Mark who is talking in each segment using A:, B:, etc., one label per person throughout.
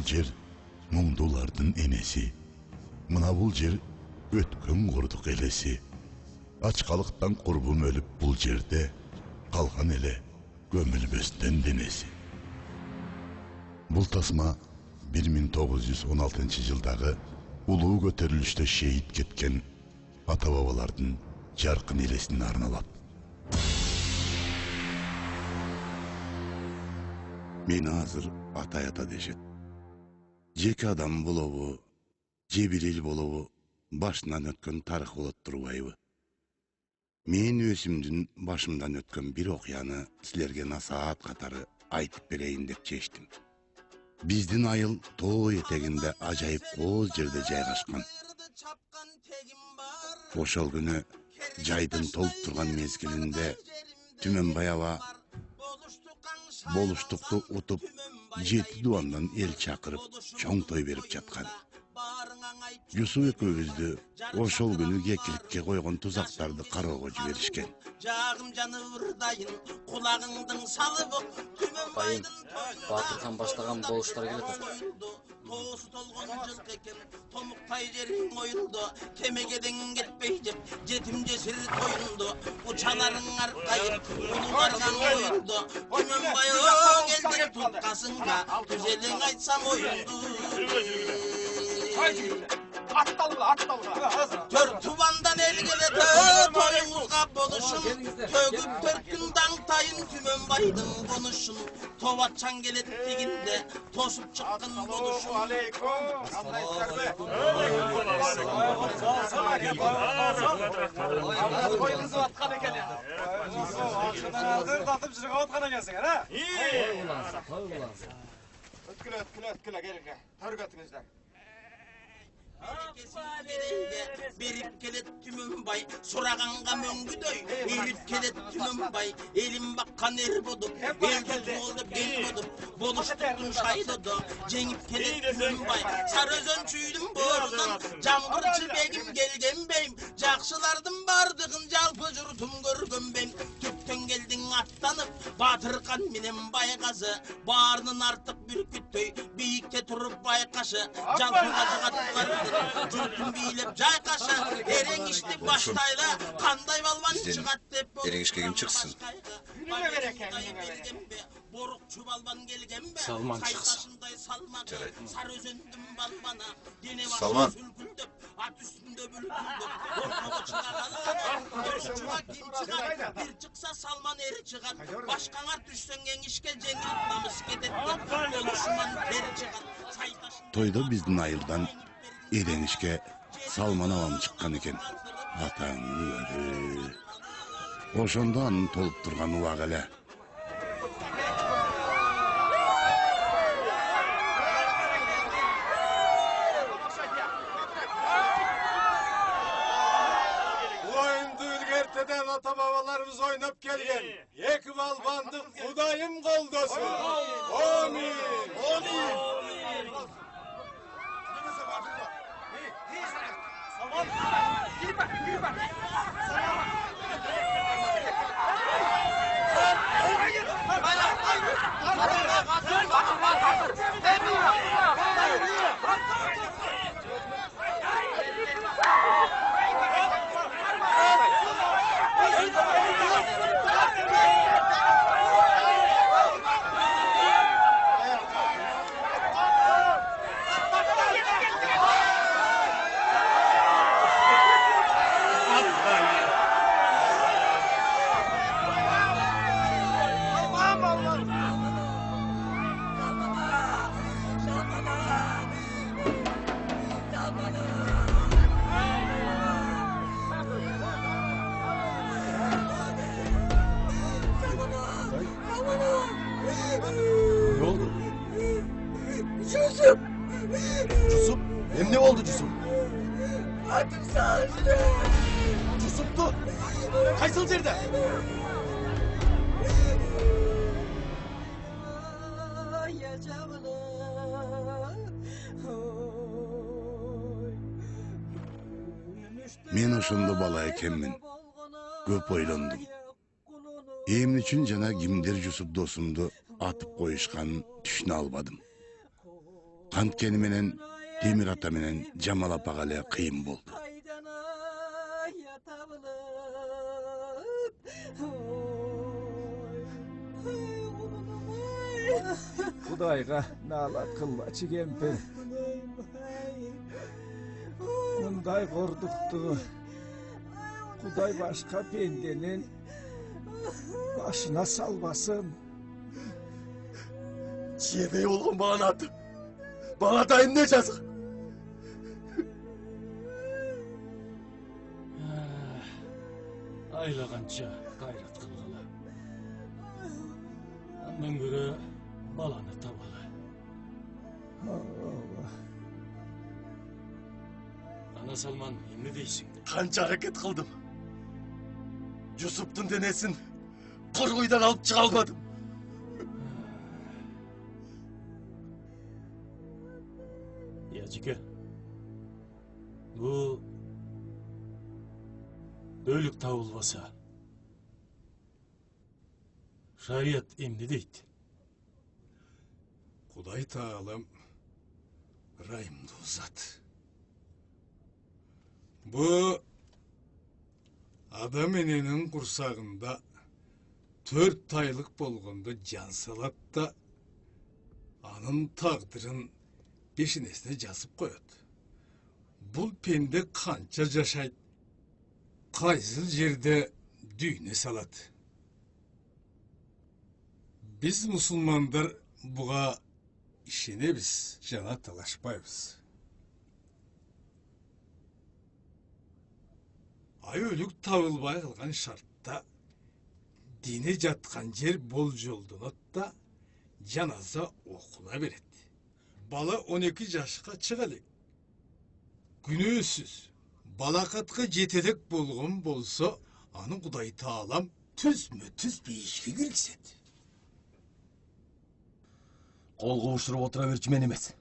A: бул жер муңдуулардын энеси. Мына бул жер өткөн курдук элеси. Ачкалыктан курбум өлүп бул жерде калган эле көмүлбөстөн денеси. Бул тасма 1916 жылдагы улуу көтөрүлүштө шейит кеткен ата-бабалардын жаркын элесине арналат. Мени азыр ата дешет. Жеке адам болобу, же бир эл болобу, башынан өткөн тарых болот турбайбы? Мен өзүмдүн башымдан өткөн бир окуяны силерге насаат катары айтып берейин деп чечтим. Биздин айыл тоо этегинде ажайып кооз жерде жайгашкан. Ошол күнү жайдын толуп турган мезгилинде Түмөнбай аба болуштукту утуп 7 дубандан эл чакырып чоң той берип жаткан. Жусуп экөөбүздү ошол күнү кекиликке койгон тузактарды кароого жиберишкен.
B: Жагым жаны ырдайын, кулагыңдын салып
C: Байым, Батырхан баштаган болуштар келет.
B: Тоосу толгон жылкы экен, томуктай жериң оюлду, кемегеден кетпей деп, жетим жесир тоюнду, учаларың аркайып, улууларга оюлду, Түмөнбайың элдин туткасыңга, түзелең айтсам оюлду. Төрт тубандан эл келет, тоюңузга болушун, төгүп 4 күн даңтайын Түмөнбайдын конушун, Тобатчан келет дегенде тосуп чыккан болушун. Берип келет Түмөнбай, сураганга мөңгүдөй, ийип келет Түмөнбай, элин баккан эр болуп, элди болуп эл болуп, болуштуктун шайлоду, жеңип келет Түмөнбай, Сары Өзөн чүйдүн борунан, жамгырчы бегим келген бейм, жакшылардын бардыгын жалпы журтум көргөн бейм, түптөн келдиң аттанып, Батырхан менен Байгазы, баарынан артык бүркүттөй, бийикте туруп байкашы, жалпыга жыгаттыларды жұртын бийлеп жайқаша, эрең ішті баштайла, қандай балбан шығат деп бол.
D: Эрең ішке кім шықсын?
B: Борық чубалбан келген бе?
C: Салман шықсын.
B: Сары Өзөндүн балбана,
D: Салман.
B: ат үстінде бүлкілдіп, ортаға шығаралар, бір шықса Салман ері шығар, башқаңар түссен еңішке жеңіліп намыс кететті, болушынан бері шығар.
A: Тойда биздин айылдан Эреңишке Салман абам чыккан экен. Атаңды көрү. Ошондо анын толуп турган убак эле.
E: Oyundu ülgerteden ata-babalarımız oynap gelgen. Екі балбанды Kudayım koldosun. Amin. Amin.
F: Yusuf, ne oldu Yusuf?
G: Adım sağlıklı.
F: Yusuf'tu. Kaysıl yerde.
A: Men ошондо бала экенмин. Көп ойлондум. Эмне үчүн жана кимдер Жусуп досумду атып коюшканын түшүнө албадым. Kantkeni menen Temir ata menen Jamal apaga ele kıyın boldu.
H: Kudayga nalat kılmaçı kempe. Bunday korduktu. Kuday başka pendenin başına salmasın.
F: Çiğdey oğlum bana attı. Bana dayın ne yazık?
I: Aylagança gayret kılgıla. Ondan göre balanı tabalı. Ana Salman, ne deysin?
F: Kanca hareket kıldım. Yusup'tun denesin. Kurguydan alıp çıkalmadım.
I: Yacıka, bu bölük tavulbasa. Şariat emni deydi.
E: Kuday tağalım, rayımda uzat. Bu adam eninin kursağında 4 aylık bolğunda cansalat da anın taqdırın beşinesine жазып koyat. Bul pende kança jaşayt, kayzıl jerde düğüne salat. Biz musulmanдар buğa işenebіз, жана талашпайбыз. Ay өлүк табылбай калган шартта дине жаткан жер болжолдонот да жаназа окула берет. Бала 12 жашка чыга элек. Күнөөсүз балакатка жетелек болгон болсо, аны Кудай таалам түзмө-түз бейишке киргизет.
F: Kol kovuşturup otura ver çimen emez.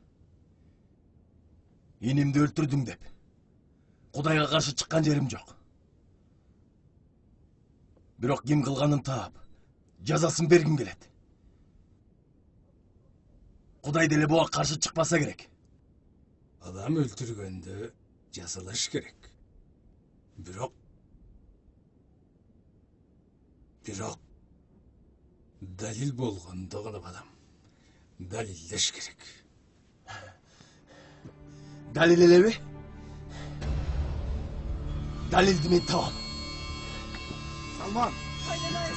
F: Enimdi öldürdüm dep. Kudayga karşı çıkkan jerim yok. Bирок kim kılganın taap, жазасын bергim kelet. Kuday dele buğa karşı çıkmasa gerek.
E: Adam öldürgende жазалаш керек. Бирок далил болгондо гана адам далилдеш керек.
F: Dalil elebi. Dalildi men tamam.
H: Salman,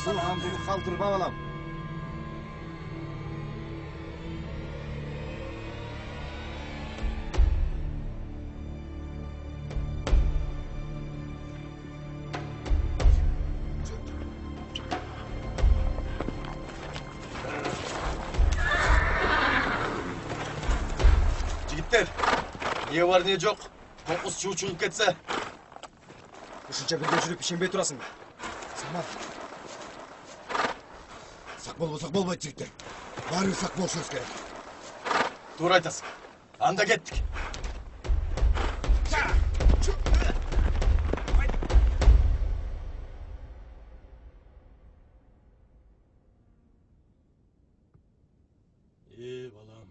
H: şu hamdunu kaldırıp alalım.
F: Jigitler, niye var niye yok? 9 çuğ çıkıp ketse.
H: Ушунча бирге жүрүп ишенбей турасың ба?
A: Salman. Sak bolбойт жигиттер. Баары сак болушубуз керек.
F: Doğru aytasın. Anda gittik.
I: Balam,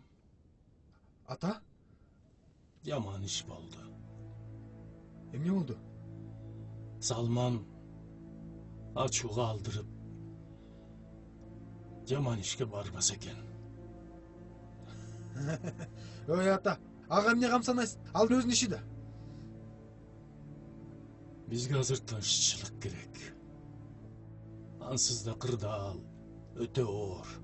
H: Ата,
I: yaman iş oldu.
H: эмне болду?
I: Salman açuğa aldırıp yaman işke barbas eken.
H: Ой ата, ага эмне камсанайсың? Алдын өзүнүн иши да.
I: Bizge hazır tınççılık gerek. Ansız da kırdal, öte oğur.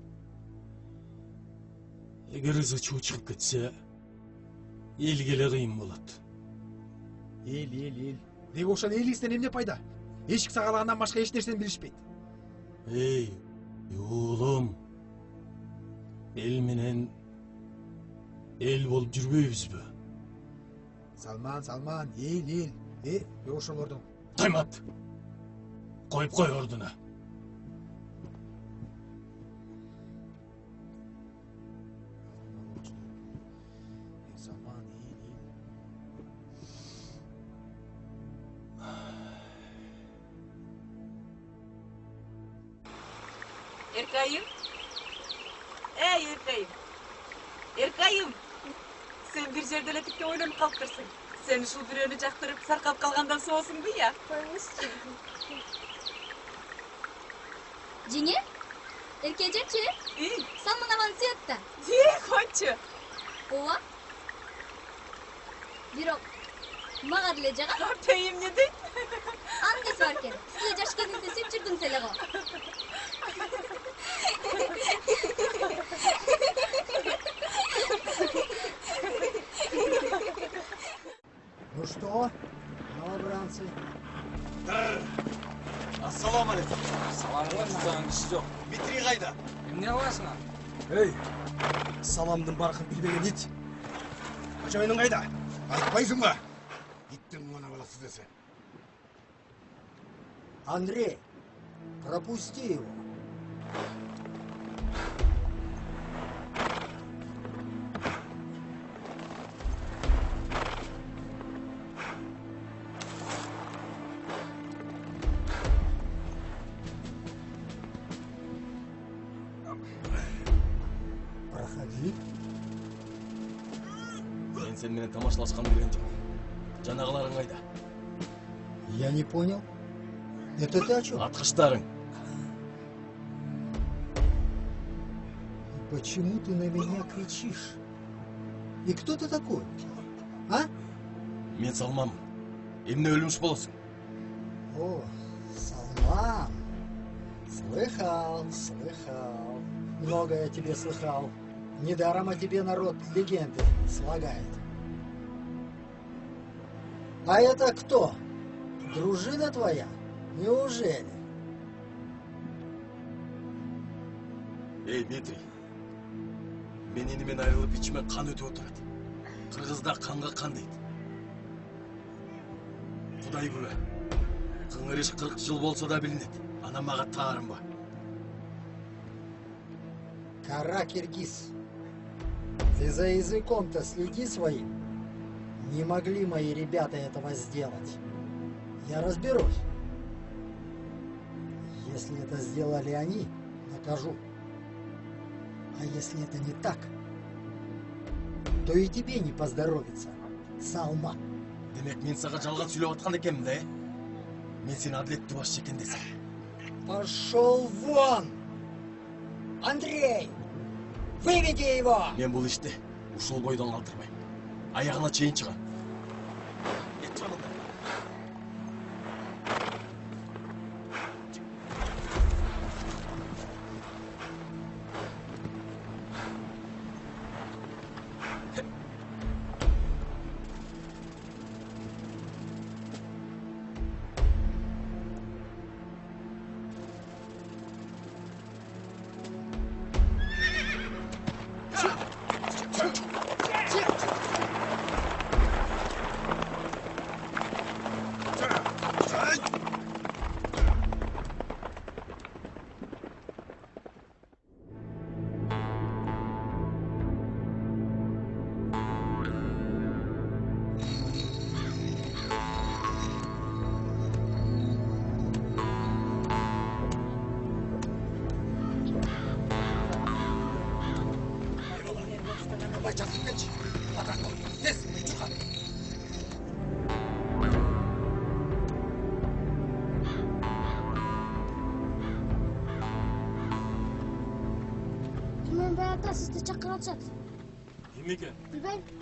I: Eğer ızı çıkıp gitse, elgele kıyım bolat.
H: Эл. Деги ошол эл исинен эмне пайда? Эшик сагалагандан башка эч нерсени билишпейт.
I: Ey, oğlum. El menen el bolup жүрбөйбүзбү?
H: Салман, эл. Ошолордун.
I: Таймат. Koyup koy orduna.
H: Салман,
G: Erkayım. Ey Erkayım. Erkayım.
J: Sen bir жерде эле типке ойлонуп калыптырсың. Сен ушул бирөөнү жактырып саркап калгандан соосуңду я?
K: Жеңе? Эркежечи? Салман аганы сүйөт да.
J: Койчу.
K: Ооба. Бирок мага деле жагат.
J: Пейим не дейт?
K: Андес бар экен. Сиз жаш кезиңизде сүйүп жүрдүңүз эле го.
L: Ну что, новобранцы?
F: Ассаламу алейкум.
C: Саламалейкум, киши жок.
F: Битри кайда?
C: Эмне кыласың?
F: Эй, саламдын баркын билбеген ит. Кожоюнуң кайда?
A: Айтпайсың ба? Иттің мына баласы десе.
L: Андрей, пропусти его. Проходи.
F: Мен сен менен тамашалашканды билген жок. Жанагыларың кайда?
L: Я не понял. Это ты о чем?
F: Аткычтарың.
L: Почему ты на меня кричишь? И кто ты такой? А?
F: Мен Салманмын. Эмне өлмүш болосуң?
L: О, Салман. Слыхал, слыхал. Много я тебе слыхал. Недаром о тебе народ легенды слагает. А это кто? Дружина твоя? Неужели?
F: Эй, Дмитрий. Мен энимен айрылып ичиме кан өтүп отурат. Кыргызда канга кан дейт. Кудай күбө. Кыңырыш 40 жыл болсо да билинет. Анан мага таарынба.
L: Кара, киргиз. Ты за языком-то следи своим. Не могли мои ребята этого сделать. Я разберусь. Если это сделали они, накажу. А если это не так, то и тебе не поздоровится, Салман.
F: Демек мен сага жалган сүйлөп аткан экенмин да, Мен сени адилеттүү башчы экен десем.
L: Пошел вон! Андрей! Выведи его!
F: Мен бул ишти ушул бойдон калтырбайм. Аягына чейин чыгам.
K: Кімнен баяғыда сізді шақырып жатыр?
I: Кім екен?
K: Білмеймін.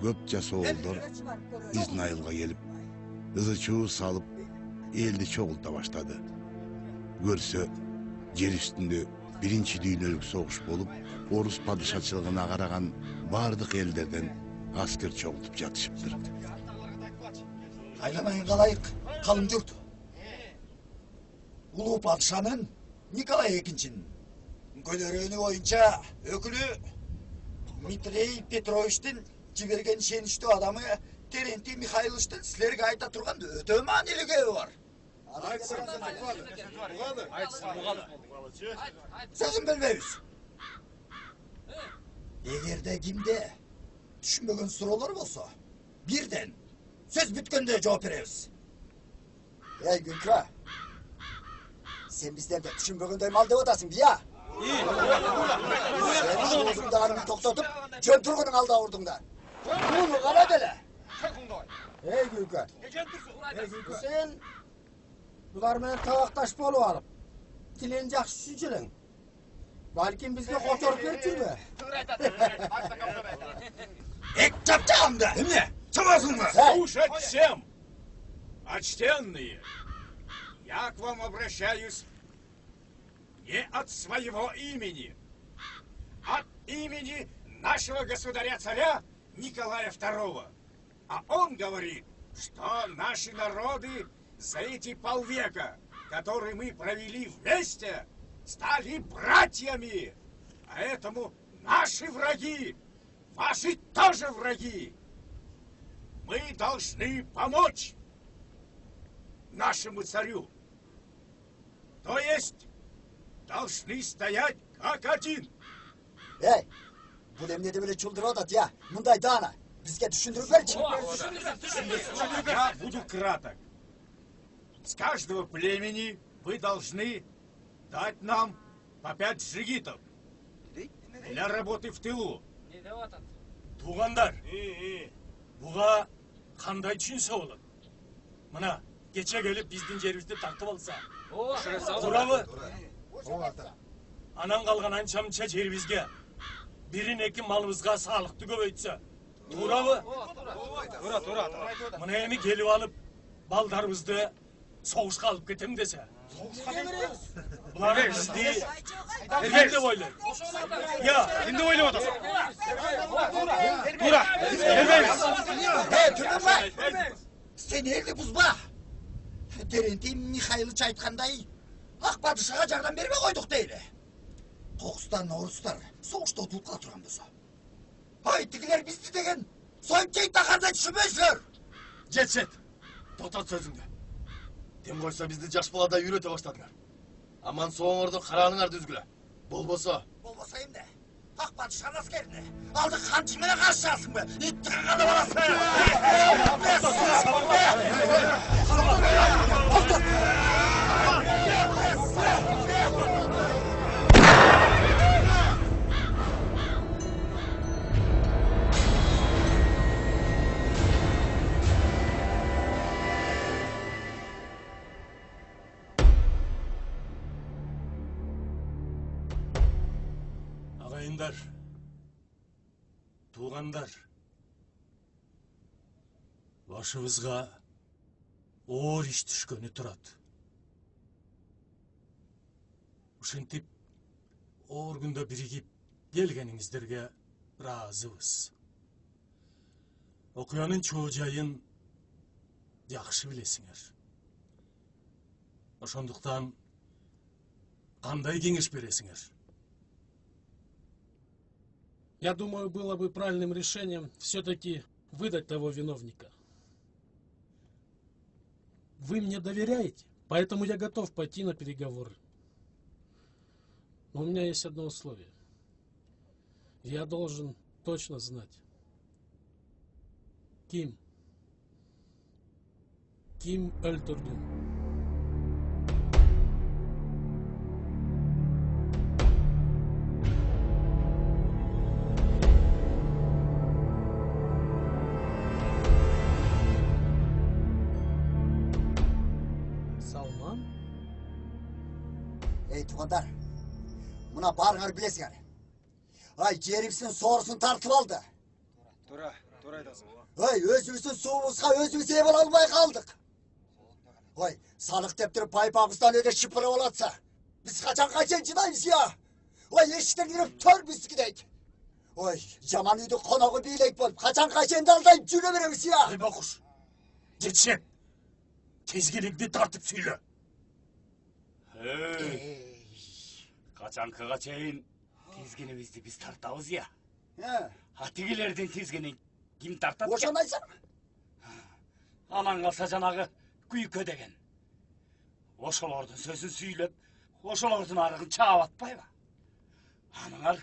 A: Көп жас оğulдар İznайылға келіп, ызы чуу салып, елді чоғылта баштады. Көрсө, жер үстінде биринчи дүйнөлүк согуш болуп, орус падышачылыгына караган бардык элдерден аскер чогултуп жатышыптыр.
M: Айланайын калайык, калың журт. Улуу падышанын Николай экинчинин көдөрөнү боюнча өкүлү Дмитрий Петровичтин жиберген ишеничтүү адамы Терентий Михайловичтин силерге айта турган өтө маанилүү бар. Сөзүн билбейбиз. Эгерде кимде Düşünmеген sorular bolsa, birden söz bitkende cevap berебиz. Ey Gülka, sen bizden de düşünmegендей mal dep atasың, ya? Sen şu ozundarını toktatıp, jön turgunun alda urdungda. Bunu kara bele. Ey Gülka, sen bular menen tabaktaş bolup alıp, tilen jakşı süjüleң. Balkim bizge koçorup berчүрбө. Эк чапчағымды!
F: Эмне? Чабасың ба?
N: Слушать всем! Почтенные! Я к вам обращаюсь не от своего имени, от имени нашего государя-царя Николая II. А он говорит, что наши народы за эти полвека, которые мы провели вместе, стали братьями. Поэтому наши враги, ваши тоже враги. Мы должны помочь нашему царю. То есть должны стоять как один.
M: Эй, бұл эмне деп эле чулдырып атат, я? Мындай даана, бизге түшүндүрүп берчи.
N: Я буду краток. С каждого племени вы должны дать нам по 5 джигитов для работы в тылу.
I: Туғандар, бұға қандай түсінсе болот? Мына, кече келіп біздің жерімізді тартып алса. Турабы? Анан қалған анча-мынча жерімізге бірін-екі малымызға салықты көбейтсе. Турабы?
C: Тура.
I: Мына эми келіп алып, балдарымызды соғышқа алып кетем десе. Бұлар бізді кімді ойлайды? Я, кімді ойлап отырсың?
M: Тура, Түргенбай, сен елді бұзба. Терентей Михайлович айтқандай, Ақбатышаға жардам берме қойдық дейлі. Тоғыстан орыстар соғышта ұтылып қала тұрған болса. Ай, тігілер бізді деген, сойымчай тақарда түшімейсілер.
F: Жетшет, тоқтат сөзіңді. Тем қойса бізді жаш балада үйрете баштадыңар. Аман соңырды қараныңар дүзгілі. Болбоса.
M: Болбоса емді. Ақбатышқан аскеріне. Алды қаншымene қарсы жасың бі. Иттіғін қаны
I: Ағайындар, туғандар, башыбызға оор іш түшкені тұрады. Ушентип, оор күнді бірігіп келгеніңіздерге разыбыз. Окуянын чоо жайын жақшы білесіңер. Ошондуктан кандай кеңеш бересіңер?
O: Я думаю, было бы правильным решением все-таки выдать того виновника. Вы мне доверяете, поэтому я готов пойти на переговоры. Но у меня есть одно условие. Я должен точно знать, Ким Өлтүрдү. Салман?
M: Ей, туғандар, мұна барыңар білесіңер. Ай, жеріміздің сорысын тартып алды.
C: Тура айтасың.
M: Ой, өзіміздің суымызға өзіміз ие бола алмай қалдық. Ой, салық деп тұрып пайпағымыздан өте шыпырып алатса, біз қашан жинаймыз, я? Ой, ештен кіріп төр біздікі дейді. Ой, жаман үйді қонағы билейк болып, қашан алдайып жүре береміз, я?
I: Ай, бақұш, жетшет, тезгеліңді тартып сөйле.
N: Қачанқыға чейін тезгенімізді біз тартауыз, я? Атигилерден тезгенен ким тартады?
M: Ошаны айтсам?
N: Анан қалса жанағы күйкі деген. Ошолордың сөзін сөйлеп, ошолордың арығын чаап атпай ба? Аныңар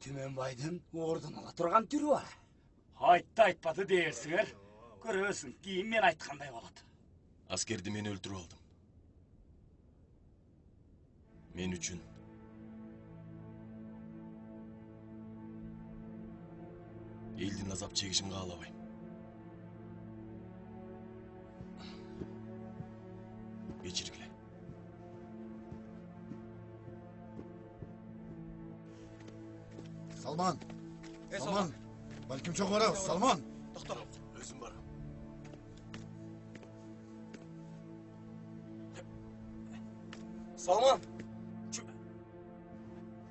N: Түменбайдың ордын ала тұрған түрі бар. Айтты айтпады дейсіңер. Көресің, кейін мен айтқандай болады.
P: Аскерді мен өлтіріп алдым. Мен үшін. Елдің азап чегішін қалабайым. Кечіргіле.
M: Салман! Салман! Бәлкім жоқ бара, Салман!
P: Тоқта, өзім барам.
F: Салман!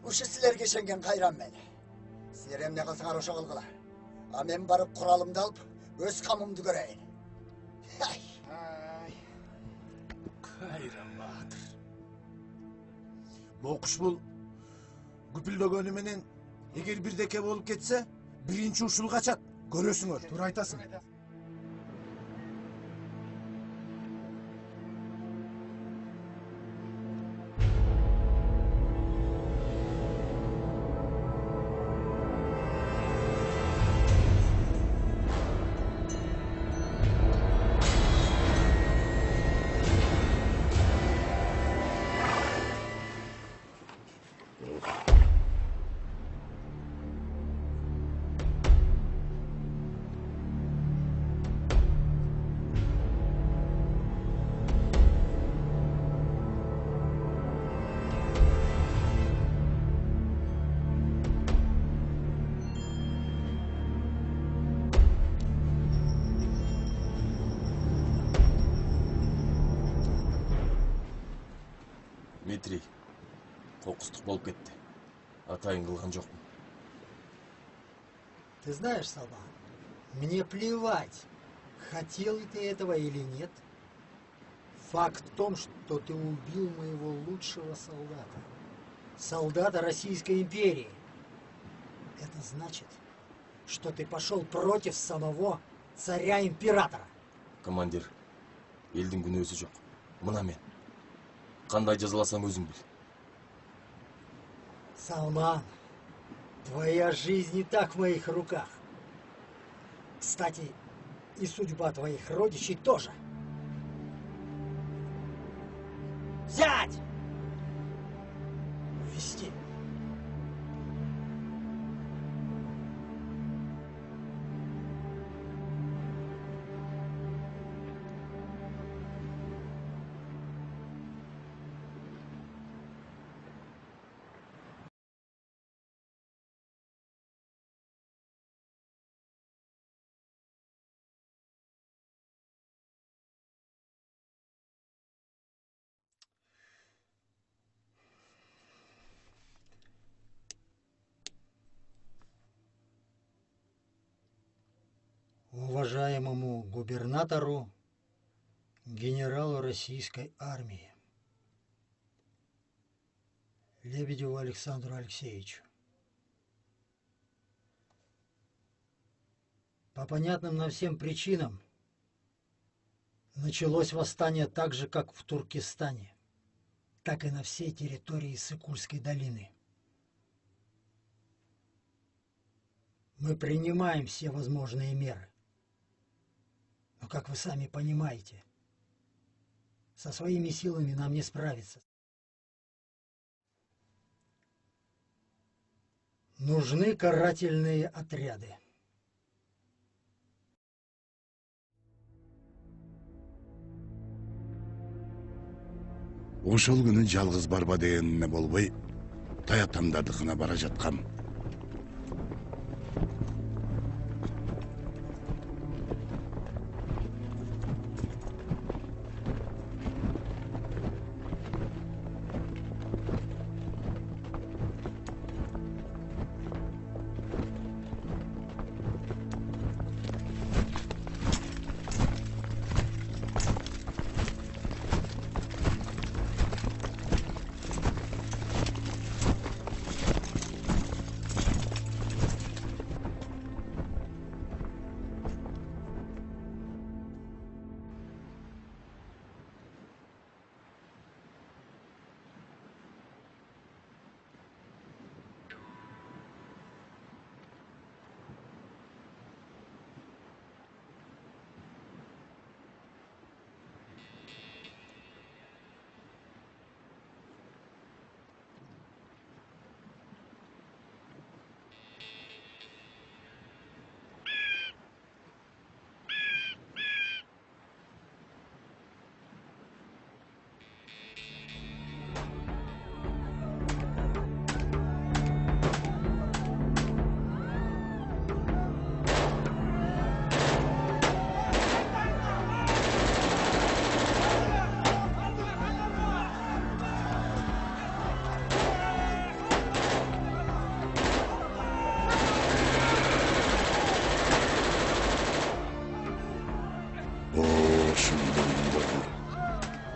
L: Ушы сілерге шенген қайран мен. Сілер емне қылсыңар оша қылғыла. А мен барып құралымды алып, өз қамымды көрейін.
F: Қайран Баатыр. Моқыш бұл күпілдөгөнү менен егер бирдеке болуп кетсе, биринчи ушул качат. Көрөсүңөр.
H: Туура айтасың.
P: Дмитрий, қоқыстық болып кетті. Атайын қылған жоқпын.
L: Ты знаешь, Салман, мне плевать, хотел ли ты этого или нет. Факт в том, что ты убил моего лучшего солдата. Солдата Российской империи. Это значит, что ты пошел против самого царя-императора.
P: Командир, елдің күні өзі жоқ. Мына мен. Қандай жазаласам өзің біл.
L: Салман, твоя жизнь не так в моих руках. Кстати, и судьба твоих родичей тоже. Взять! Увести. Уважаемому губернатору, генералу российской армии, Лебедеву Александру Алексеевичу. По понятным нам всем причинам началось восстание так же, как в Туркестане, так и на всей территории Сыкульской долины. Мы принимаем все возможные меры. Но, как вы сами понимаете, со своими силами нам не справиться. Нужны карательные отряды.
A: Ошол күнү жалгыз барба дегенине болбой, таятамдардыкына бара жаткам.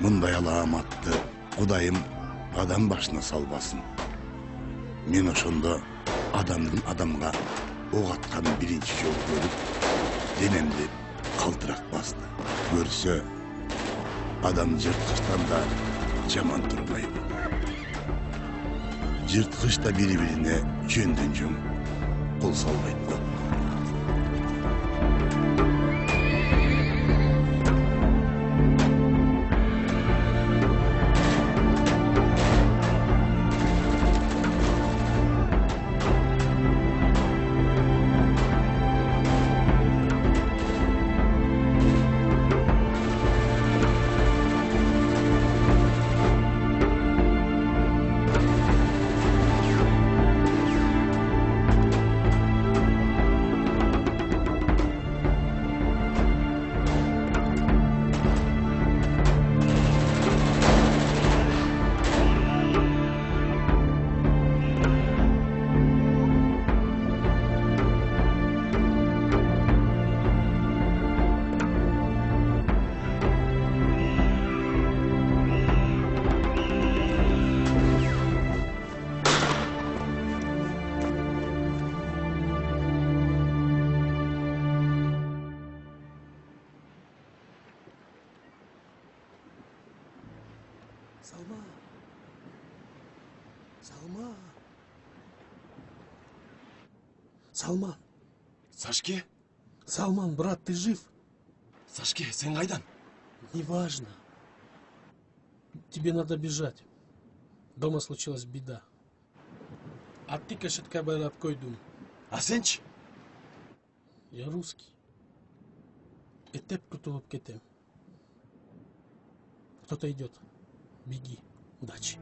A: Мындай аламатты Кудайым адам башына салбасын. Мен ошондо адамдын адамга ок аткан биринчи жол көрүп, денемди калтырак басты. Көрсө, адам жырткычтан да жаман турбайбы. Жырткыч да бири-бирине жөндөн жөн кол салбайт го.
O: Салма. Салма. Салман.
P: Сашке?
O: Салман, брат, ты жив?
P: Сашке, сен кайдан?
O: Неважно. Тебе надо бежать. Дома случилась беда. А ты кашетка байлап койдум.
P: А сенчи?
O: Я русский. Этеп кутулуп кетем. Кто-то идет. Беги. Удачи.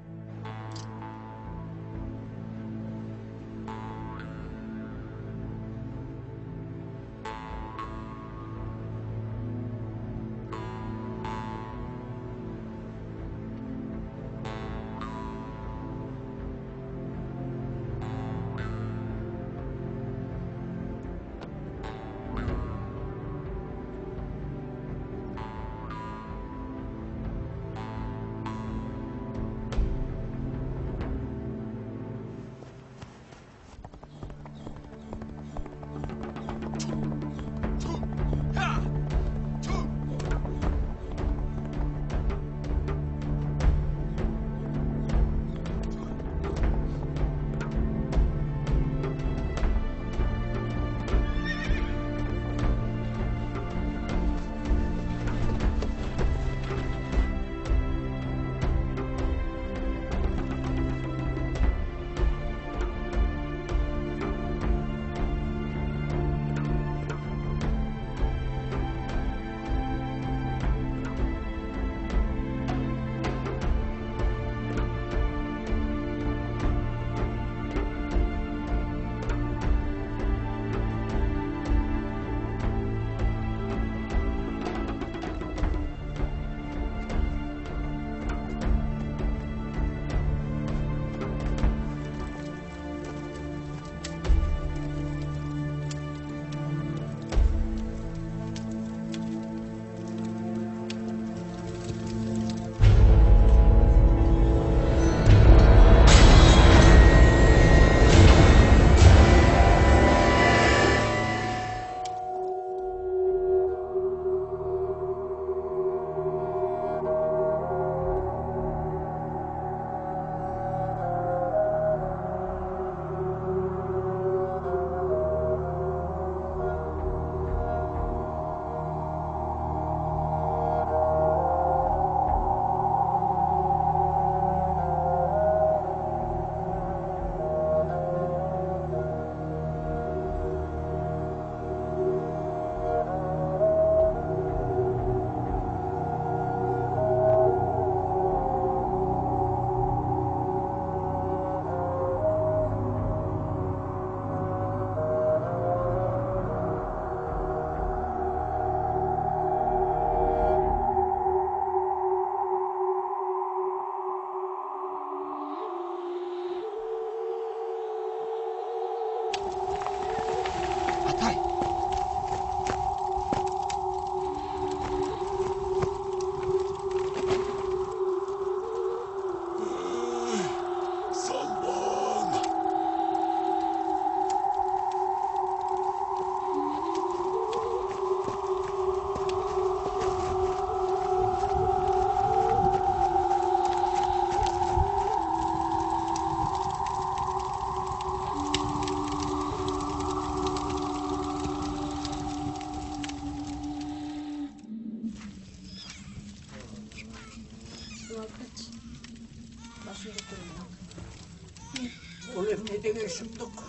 L: деген шындық.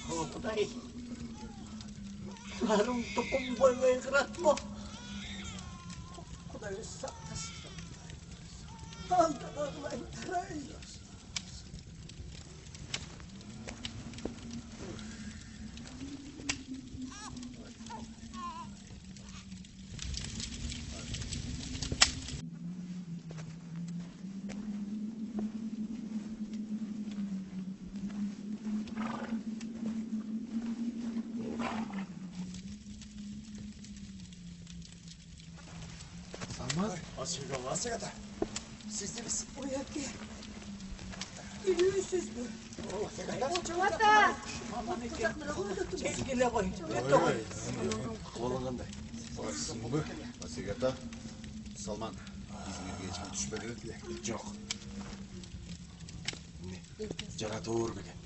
L: О, Құдай. Барың тұқым болмай қырат ма? Құдай сақтасын. Алдыға қылай тұрай.
M: Асыгата. Siz de misin?
G: Oyakke. Gülüyorsunuz mu?
L: Ата! Келгеле ғой.
P: Қолың қандай?
D: Асыгата. Салман. Измирге ешкім түшпеді?
P: Жоқ. Жаратып өр бекен.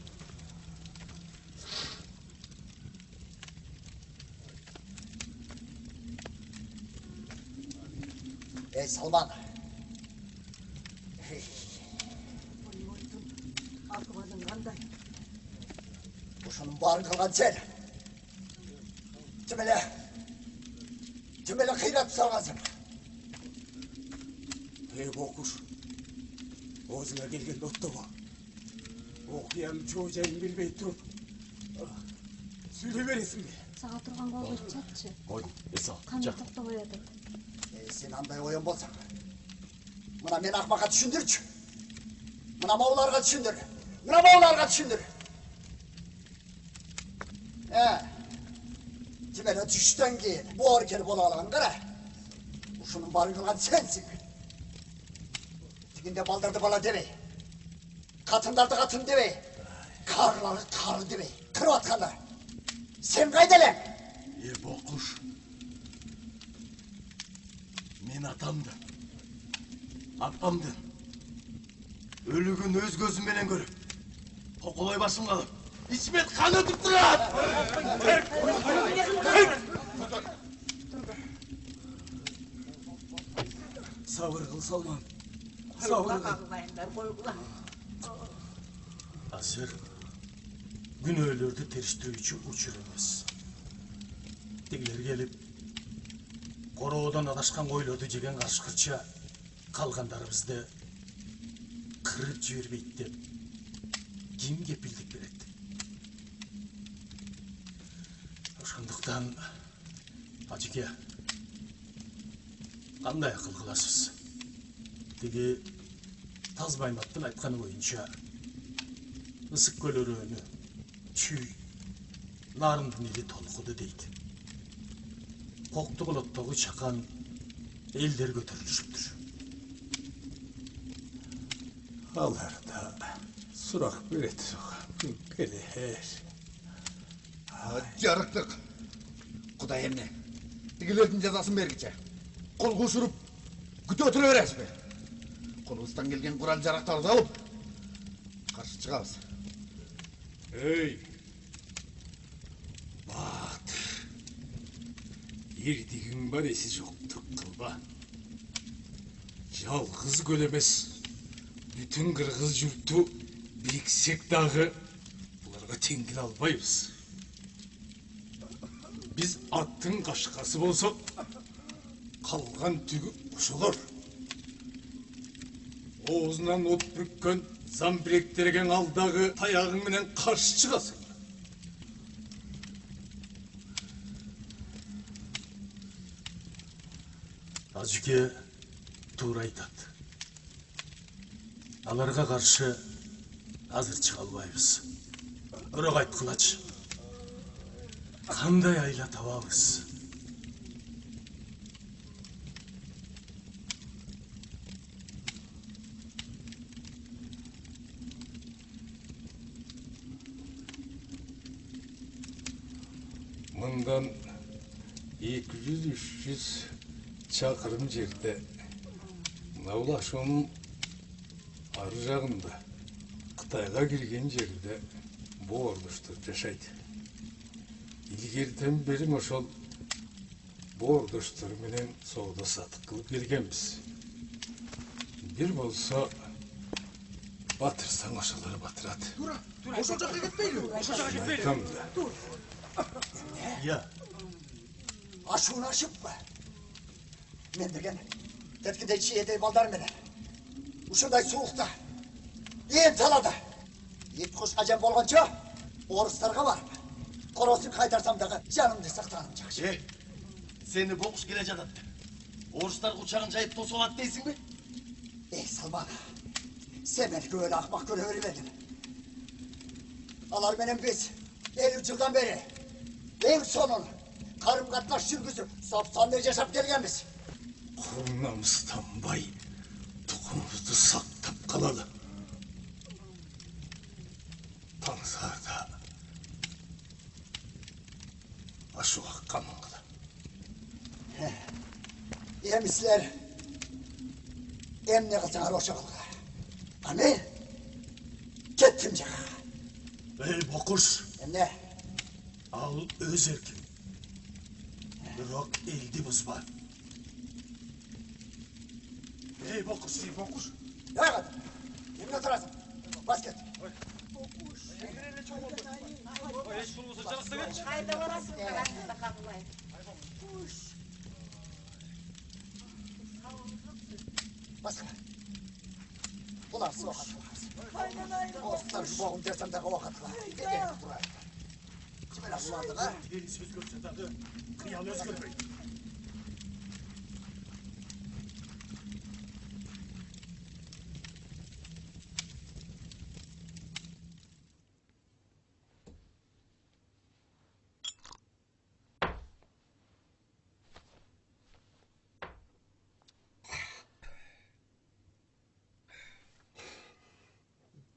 M: Ey Salman.
G: Akıbadın qanday?
M: Ошоның барын кылган сен. Тимеле кыйратып салгансың.
N: Ey Бокуш, өзүңө келгенде оттого. Окуянын жоо жайын билбей туруп, сүйлөй бересиңби?
K: Сага турган голду чатчы.
P: Ой, эсал.
K: Кандай токтобой атат.
M: Сен андай оюн болсаң, мына мен акмакка түшүндүрчү. Мына мауларга түшүндүр. Тимеле түштөн кийин бооркер боло алган кара. Ушунун барын кылган сенсиң. Тигинде балдарды бала дебей, катындарды катын дебей, карларды кары дебей кырып аткандар. Сен кайда элең?
P: Бокуш. Мен атамды, апамды, өлігін өз көзім менен көріп, тоқылай басым қалып, içmet kan ötüp durar.
N: Sabır kıl Salman.
G: Sabır kıl.
I: Asır, gün öylerde teriştirici uçur emez. Digiler gelip, Koroğudan adaşkan koylodu jegen karşıkırça kalgandarыбызды kırıp jibirбейт деп ким кепилдик берет? Ошондуктан ажеке кандай акыл кыласыз? Тиги Таз Байматтын айтканы боюнча ысык көлөрөнү чүй нарындын эли толкуду дейт. Кокту колоттогу чакан элдер көтөрүлүшүптүр.
E: Алар да сурак берет. Келер.
H: Жарыктык. Кудай эмне? Тигилердин жазасын бергиче. Кол кушуруп күтө отура бересизби? Колубуздан келген курал жарактарды алып каршы чыгабыз.
E: Эй! Батыр. Ердигиң бар эси жоктук кылба. Жалгыз көл эмес. Бүтүн кыргыз журту бириксек дагы буларга тең келе албайбыз. Биз аттын кашкасы болсок, калган түгү ошолор. Оозунан от бүрккөн замбиректерген алдагы таягың менен каршы чыгасың.
I: Ажеке туура айтат. Аларга каршы азыр чыга албайбыз. Бирок айткылачы. Кандай айла табабыз?
E: Мындан 200-300 чакырым жерде Наулашонун ары жагында Кытайга кирген жерде боордуштар жашайт. Илгертен бери ошол боордуштар менен соода сатык кылып келгенбиз. Бир болсо Батырсаң ошолор батырат.
H: Тура, ошол жакка кетпейли.
E: Ошол жакка кетпейли. Айтам да.
M: Я. Ашуын ашып ба. Мен деген теткидей чиедей балдар менен. Ушундай суукта. Эн талада. Ет куш ажам болгончо орустарга барып. Коросын кайтарсам дагы жанымды сактаганым жакшы.
F: Сени бокуш келе жатат. Орустар кучагын жайып тосуп алат дейсиңби?
M: Ey Salman, sen beni böyle akmak görebilmedin. Alar benim biz 50 yıldan beri en sonun karım katlaş sürgüsü sapsanlı yaşap gelgenmiz.
E: Kurnamustan bay, tukumumuzu saktap kalalı. Tanzarda aşuğa kanıngılı.
M: Yemisler emne kılacağır oşağılığa. Amin. Kettim cağa.
I: Ey bokuş.
M: Ne?
I: Al öz erkin. Bırak eldi buzma. Ey bokuş. Ey bokuş.
M: Ya kadın. Yemin oturasın. Basket.
G: Haydi orası tarafında kapılayın.
M: Басқа. Бұлар соғат. Орыстар жұбағын дерсем дағы уақытла. Кетейін тұрайын. Жібер ашылардыға.
I: Söz görse dağı kıyal özgürmeyin.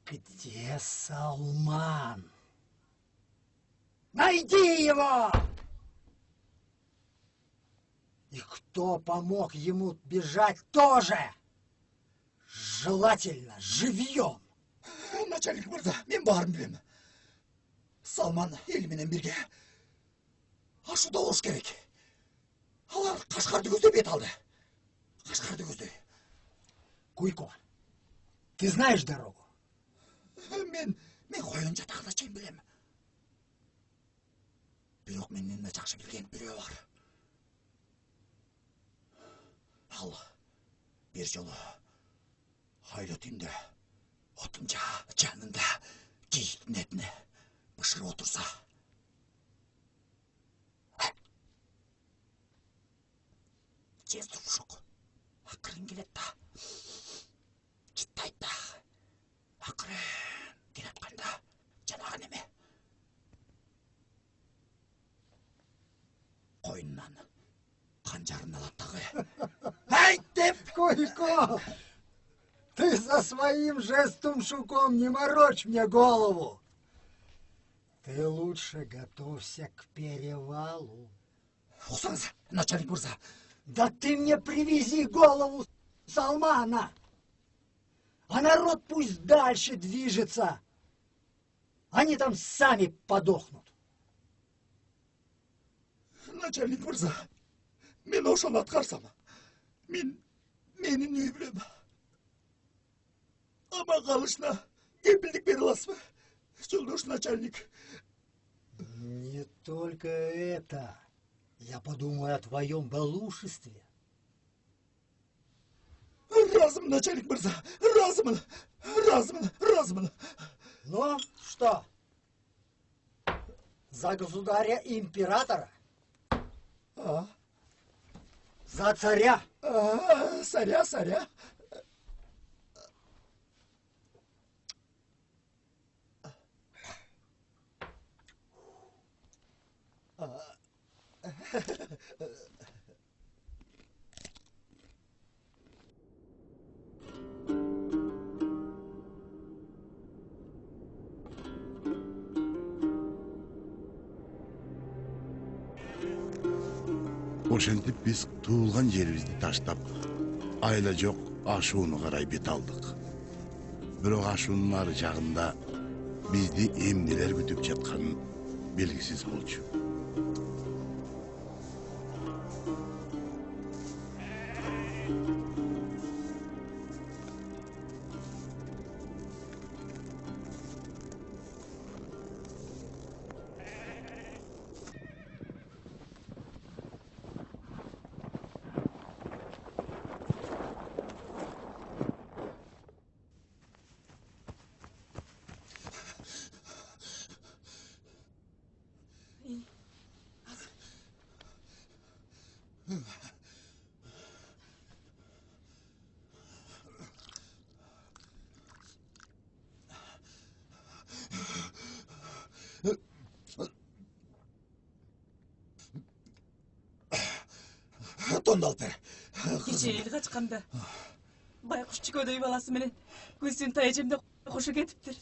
L: Где Салман? Найди его! И кто помог ему бежать тоже? Желательно живьем.
M: Начальник мырза, мен барын білем. Салман елменен бірге ашуда болуш керек. Алар Қашқарды көздеп бет алды. Қашқарды көздеп.
L: Куйко, ты знаешь дорогу?
M: Мен қойын жатақта чейін білем. Бирок менен да жакшы билген бирөө бар. Ал бир жолу айлы түндө отунча жанында кийиктин этине бышырып отурса. Жер турушук. Акырын келет да. Чыттайт да. Акырын келатканда жанагы неме қойыннан қанжарын алат дагы. Айт деп!
L: Куйко, ты со своим жестом-шуком не морочь мне голову. Ты лучше готовься к перевалу.
M: Усаңыз, начальник мырза.
L: Да ты мне привези голову Салмана, а народ пусть дальше движется. Они там сами подохнут.
M: Начальник мырза, мен ошону аткарсам, менин үй билем. Ама калышына кепилдик бере аласызбы? Жолдош начальник.
L: Не только это. Я подумаю о твоем балушестве.
M: Разумно, начальник мырза, разумно.
L: Ну, что? За государя-императора?
M: А?
L: За царя?
M: Царя.
A: Ошентип биз туулган жерибизди таштап, айла жок ашууну карай бет алдык. Бирок ашуунун ары жагында бизди эмнелер күтүп жатканы белгисиз болчу.
M: Тонды алып бер.
J: Кеше ел қачқанда байқұш чикөдөй баласы менен көзсен таяжемде қоша кетіптір.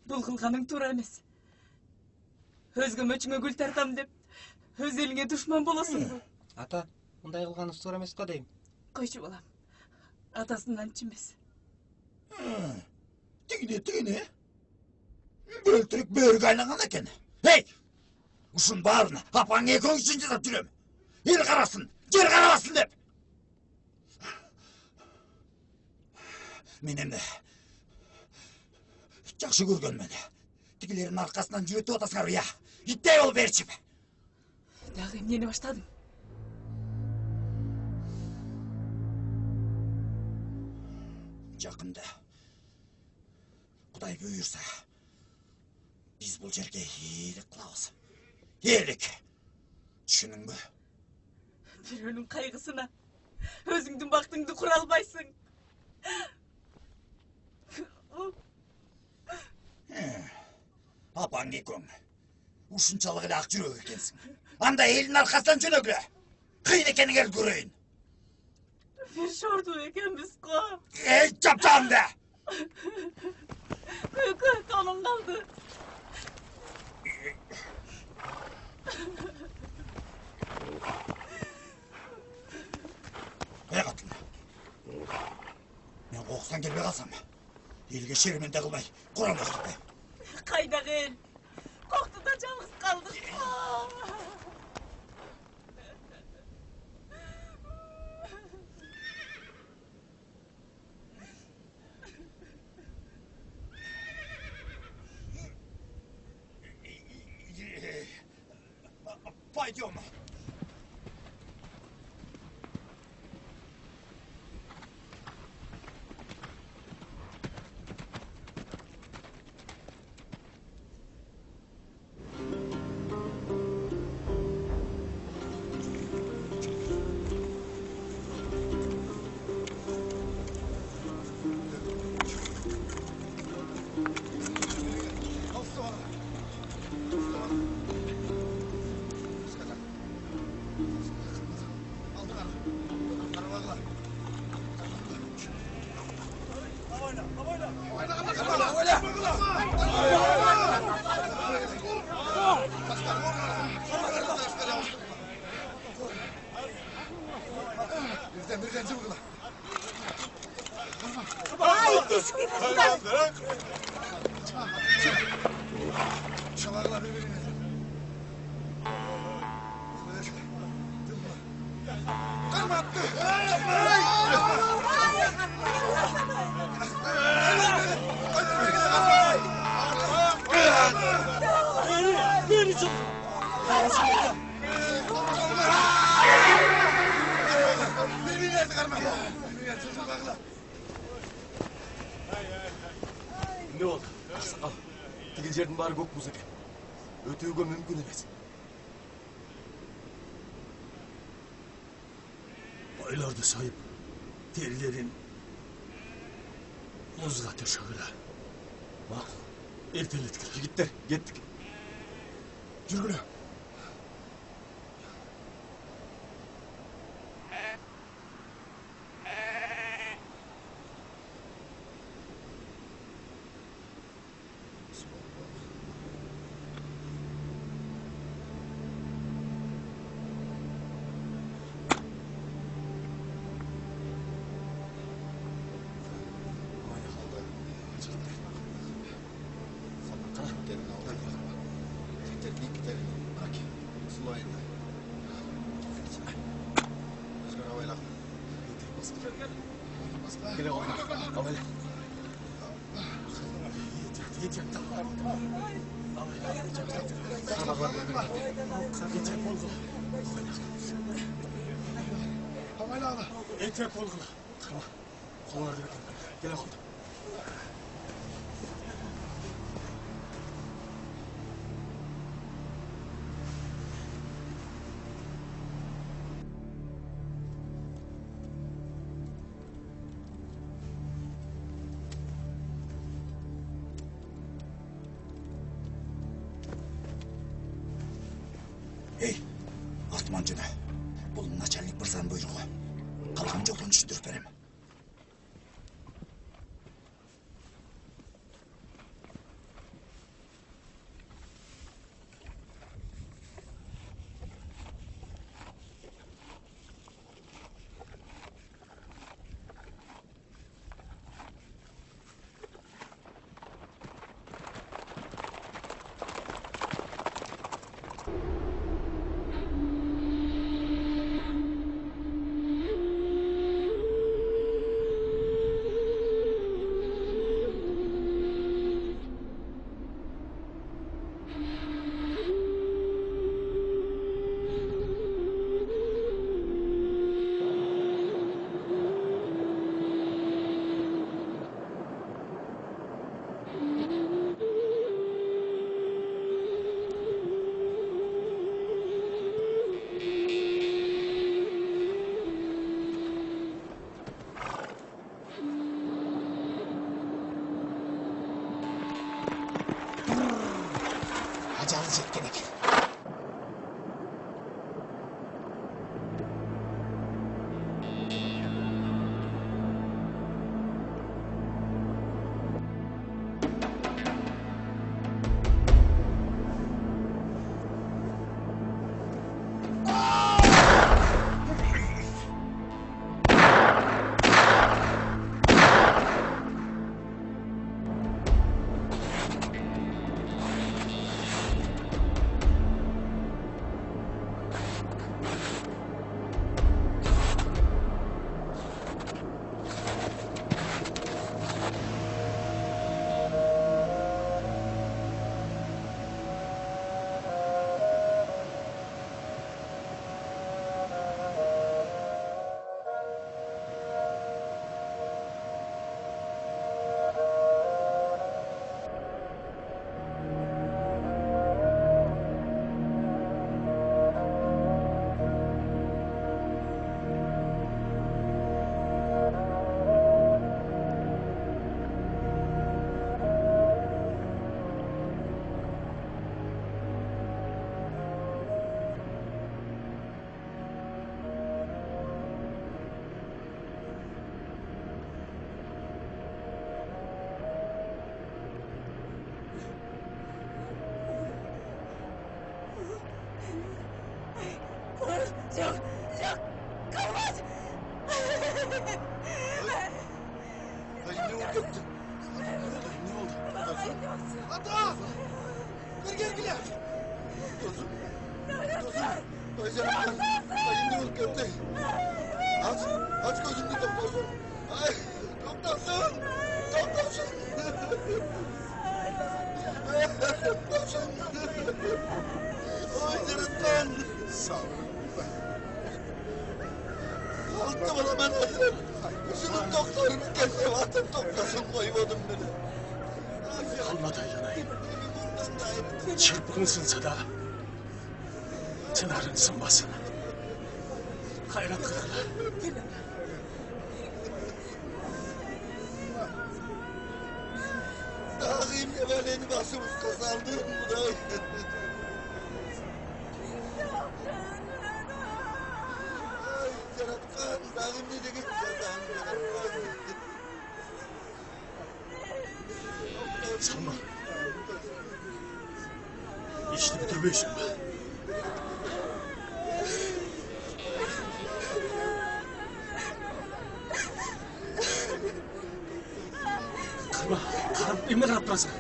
J: Бұл қылғаның тура емес. Өзге мөчіңе гүл тартам деп, өз еліңе дұшман боласың бұл.
L: Ата, мұндай қылғаны тура емес қо деймін.
J: Қойшы балам, атасынан чимес.
M: Тігіне. Бөлтірік бөрігі айнаған екен. Ей! Ұшын барына, апаң екің үшін жасап жүрем. Ел қарасын, жер қарасын деп. Мен емді, жақшы көрген мені. Тігілерін арқасынан жүретіп отасыңар, я. Иттей ол берчіп.
J: Дағы емнені баштадың?
M: Жақында, Құдай бұйырса, біз бұл жерге елік қылауыз. Елік. Түшінің бі?
J: Біреуінің қайғысына өзіңдің бақтыңды құра албайсың.
M: Апаң екің, ұшыншалық ақ жүрек екенсің. Анда елін арқасынан жөнөглі. Қиын екеніңер көрейін.
J: Bir şortu ekemiz ko.
M: Ey çaptandı!
J: Kökü kanım kaldı.
M: Ne katın? Ben kokusan gelmeye kalsam. Elge şerimen de kılmay, Kur'an da kılmay.
J: Kaynak el. Koktu da canımız kaldı.
M: Пойдем. Birden çabuk.
J: Ay teşekkür ederim.
M: Çalarlar birbirine. Kırma attı.
I: Beni çok.
M: Birbirine çıkarma. Birbirine çıkarma.
P: Ne oldu? Al. Tigil жердің бары көк мұз екен. Өтеуге мүмкін емес.
I: Байларды сайып, терілерін мұзға төшігілі.
P: Мақұл.
I: Ертелетік.
P: Жігіттер, кеттік.
M: Жүргілі.
P: Gele oğlum. Abele.
I: Yeter tamam. Yeter oldu.
M: Havayla.
I: Yeter oldu. Tamam. Kolları gele oğlum.
M: Ей, артыман жөне. Бұл начальник мырзаның бұйрығы. Қалған жолдан түштіріп берем. Acalı çekken ekin.
J: Yok, yok, kalmaz.
H: Dayı ne oldu? Ne oldu? Ata! Gel gel. Dostum. Dayı canım. Dayı ne oldu köpte? Aç gözünü doktorsun. Ay, doktorsun. Doktorsun. Doktorsun. Ay canımdan. Sağ ol. Altta bana ben şunun doktorunu kestim atıp doktorsun koymadım beni.
I: Kalmadı yanayım. Çırpın sınsa da çınarın sınmasın. Hayrat kırıklar.
H: Dağıyım eveleni başımız kazandı bu da. Ay Ceratkan, dağım ne de kazandı Ceratkan.
I: Salman. İşini bitirmiyorsun be. Kırma, karım emir atmasın.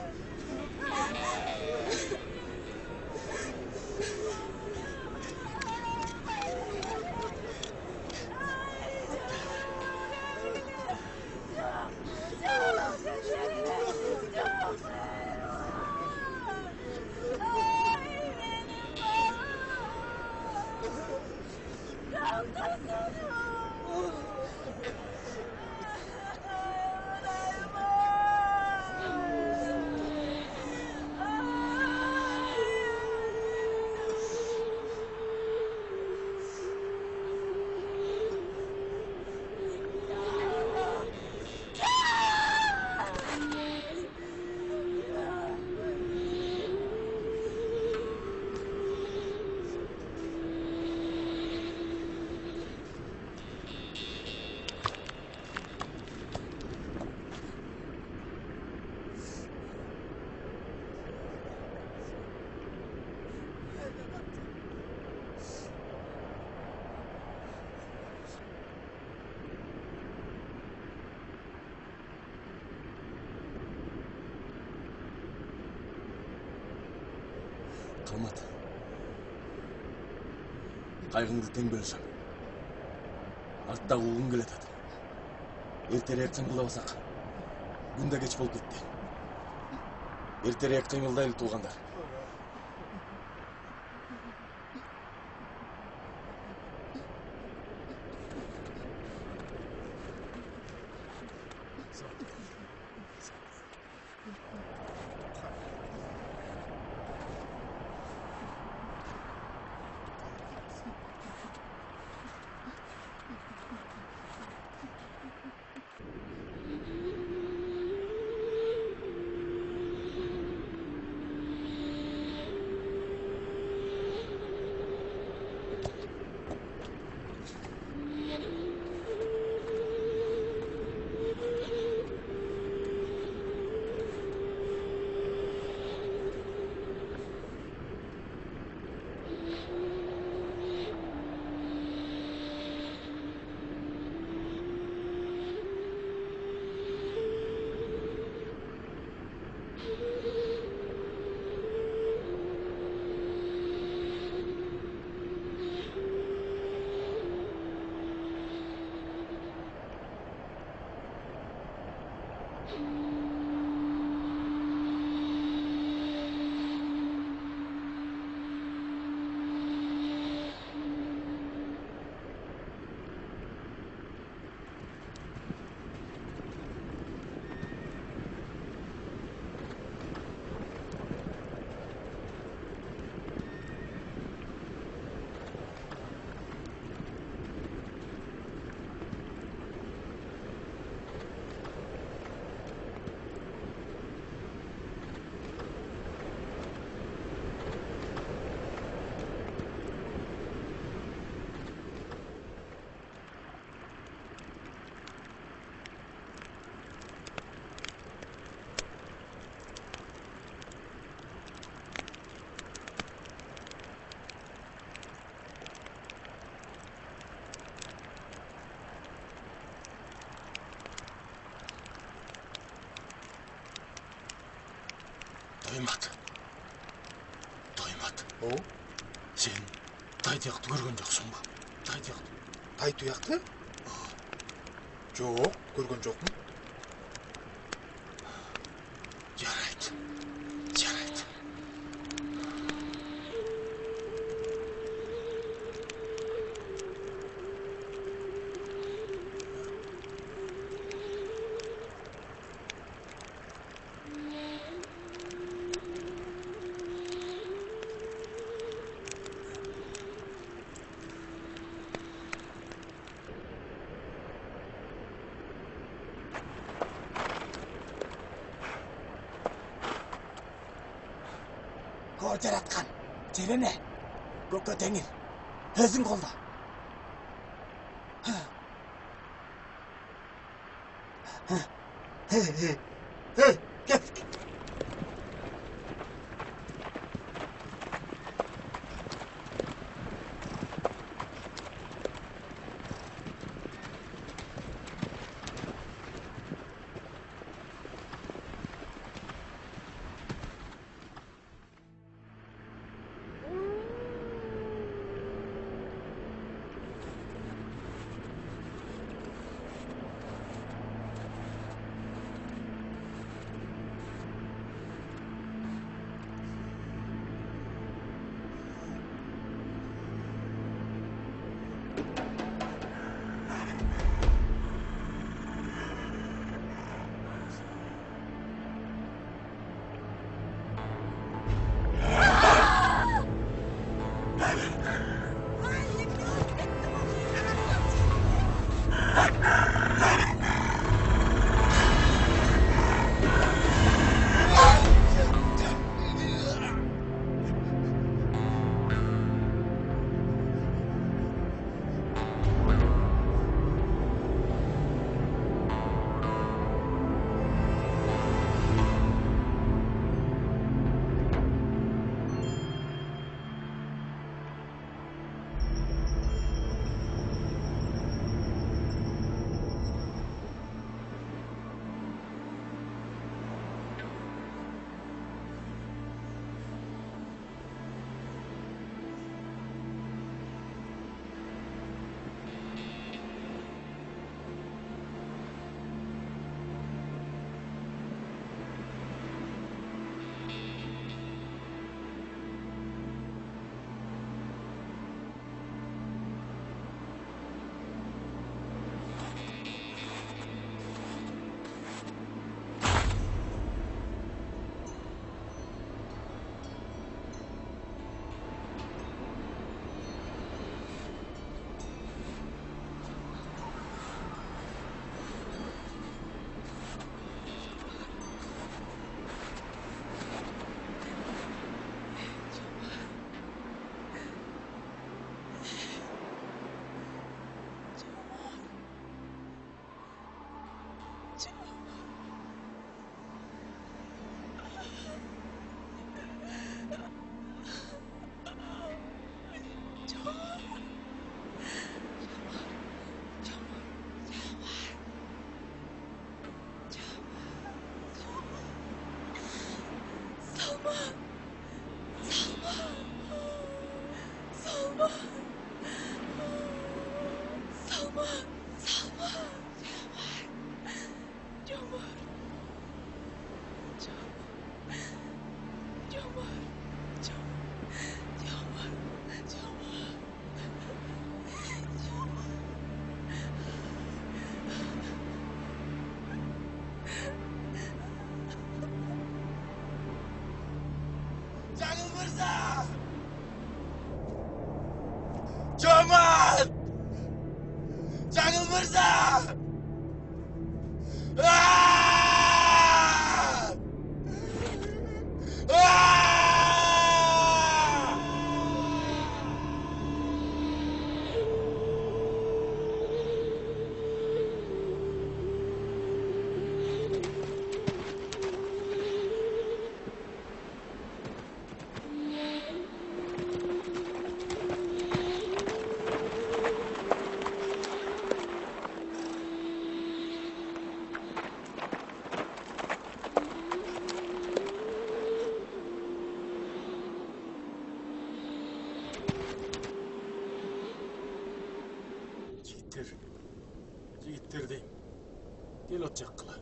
P: Kalmat. Kaygыңды тең бөлішем. Артта қуғын келет ады. Ертерек қимылдабасақ, күн де кеч болып кетті. Ертерек қимылдайлы туғандар. Тоймат.
H: О?
P: Сен тайтияқты көрген жоқсың ба? Тайтияқты.
H: Тайтияқты? Жоқ, көрген жоқпын.
P: Жарайды. Жарайды.
M: Көр жаратқан, жерене, көкке теңір, өзің қолда. Кет.
J: Salman. Jomar.
F: Жаңыл мырза! Жомарт! Жаңыл мырза!
O: Жігіттер дейм. Ел от жаққыла.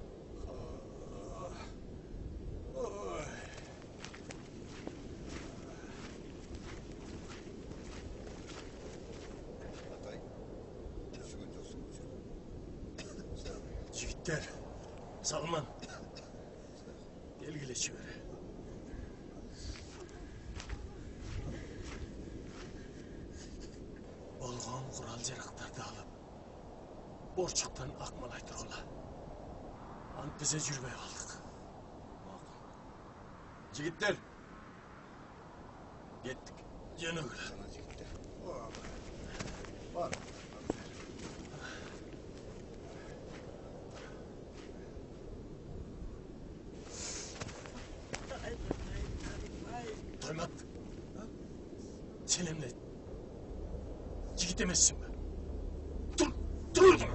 O: Жігіттер, Салман, белгіле жібер. Болған құрал жарақтарды алып, борчықтан ақмалай тұрғыла. Ант бізе жүрбей қалдық.
F: Жігіттер, кеттік.
O: Жөнөгілі.
H: Бар.
O: Тоймат, sen emne jigit emessin mi? Dur orada!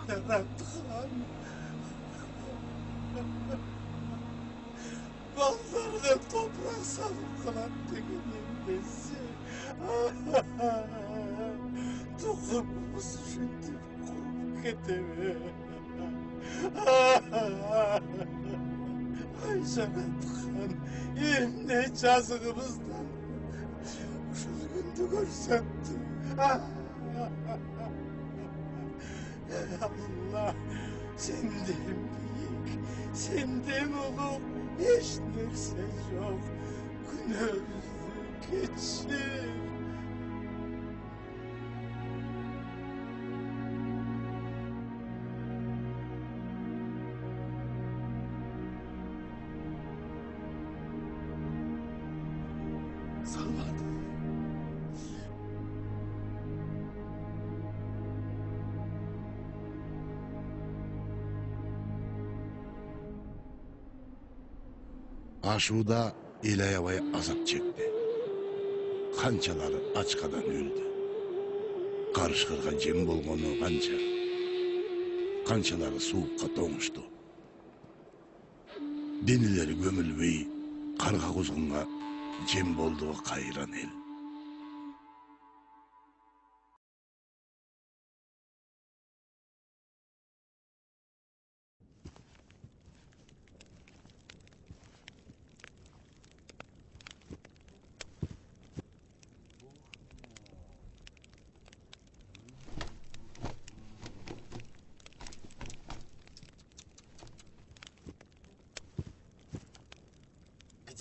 O: Serhat'ın. Ballarına toprak salıp kalan tekinindesi. Tokumumuz şimdi kurup gideme. Ay Serhat'ın, ne cazığımızdan. Şu gündü görsettim. Allah, senden büyük, senden ulu hiç nerse yok. Günümüzü geçir.
F: Salman.
A: Aşuda İlayavay azap çekti. Kançaları açkadan öldü. Karışkırga cem bolgonu kança. Kançaları soğukka toğuştu. Denileri gömülbey, karga kuzgunga cem boldu kayran el.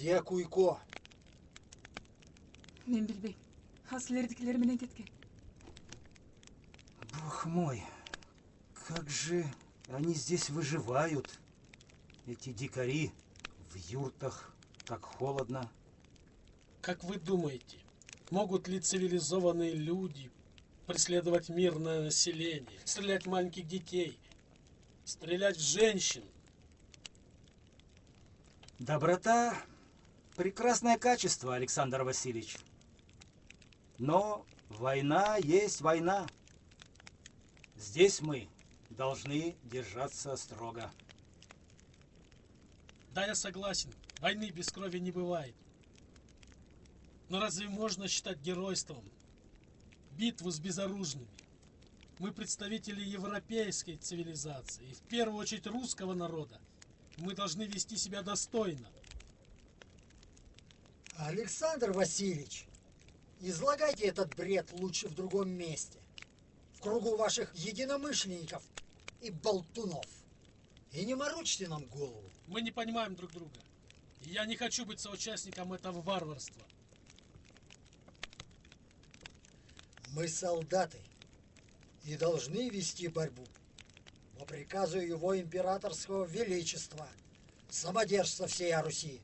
L: Где Куйко?
J: Мен билбейм. Асылердикилер менен кеткен.
Q: Бог мой, как же они здесь выживают, эти дикари в юртах, так холодно.
I: Как вы думаете, могут ли цивилизованные люди преследовать мирное население, стрелять в маленьких детей, стрелять в женщин?
Q: Доброта — прекрасное качество, Александр Васильевич. Но война есть война. Здесь мы должны держаться строго.
I: Да, я согласен, войны без крови не бывает. Но разве можно считать геройством битву с безоружными? Мы представители европейской цивилизации, и в первую очередь русского народа. Мы должны вести себя достойно.
L: Александр Васильевич, излагайте этот бред лучше в другом месте. В кругу ваших единомышленников и болтунов. И не морочьте нам голову.
I: Мы не понимаем друг друга. И я не хочу быть соучастником этого варварства.
L: Мы солдаты и должны вести борьбу по приказу его императорского величества, самодержца всей Руси.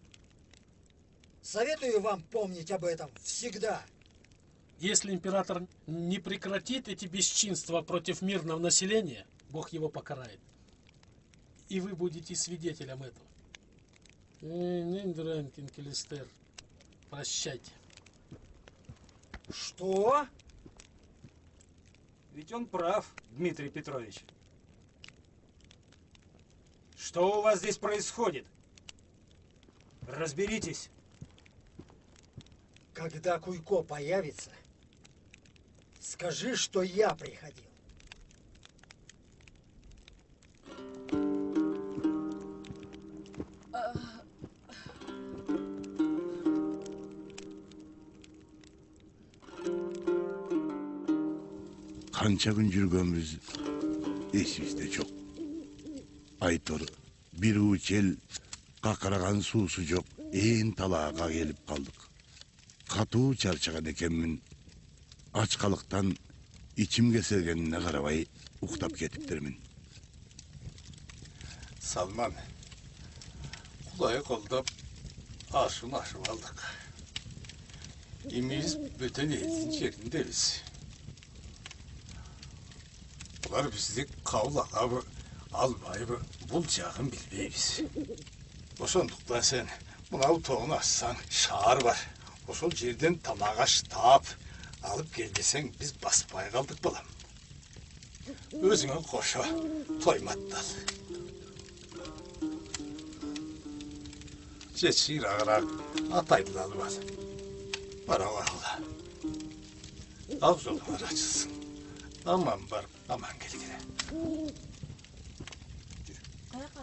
L: Советую вам помнить об этом всегда.
I: Если император не прекратит эти бесчинства против мирного населения, Бог его покарает. И вы будете свидетелем этого. Прощайте.
L: Что?
Q: Ведь он прав, Дмитрий Петрович. Что у вас здесь происходит? Разберитесь.
L: Когда Куйко появится, скажи, что я приходил.
A: Kança gün жүргөнбүз эсибизде жок. Айтор бир учел какыраган суусу жок ээн талаага келип калдык. Катуу чарчаган экенмин. Ачкалыктан ичим кесергенине карабай уктап кетиптирмин.
H: Салман, Кудайы колдоп ашып алдык. Имибиз бүтүн элдин жериндебиз. Булар бизди кабыл алабы, албайбы, бул жагын билбейбиз. Ошондуктан сен мынау тоғун ачсаң, шаар бар. Ошол жерден тамак аш таап алып келбесең, биз баспай калдык балам.
E: өзіңе қоша тойматтал. Жетші ағырақ атайды алып ал. Бара бағыла. Ақ жолыңа açılsın. Aman barıp, aman gelgine.
G: Қаяққа?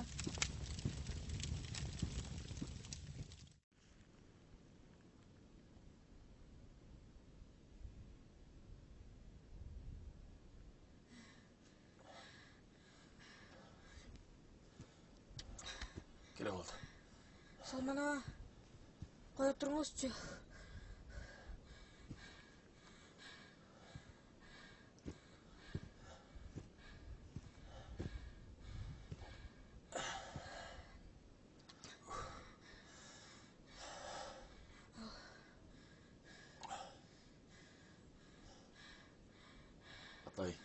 P: Келе болды.
G: Салман аға, қоя тұрыңызшы.
P: Атай,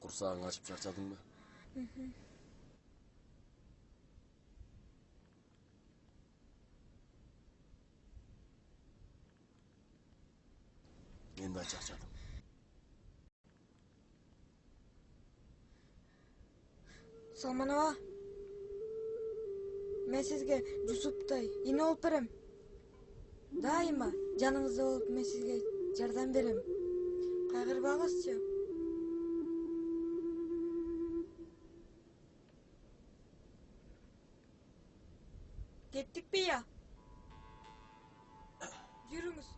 P: құрсағың ашып шаршадың ба? Мен де шаршадым.
G: Салман аға, мен сізге Жусуптай ине болып берем. Дайыма жаныңызда болып мен сізге жардам берем. Қайғырбаңызшы. Кеттік бе я? Жүріңіз.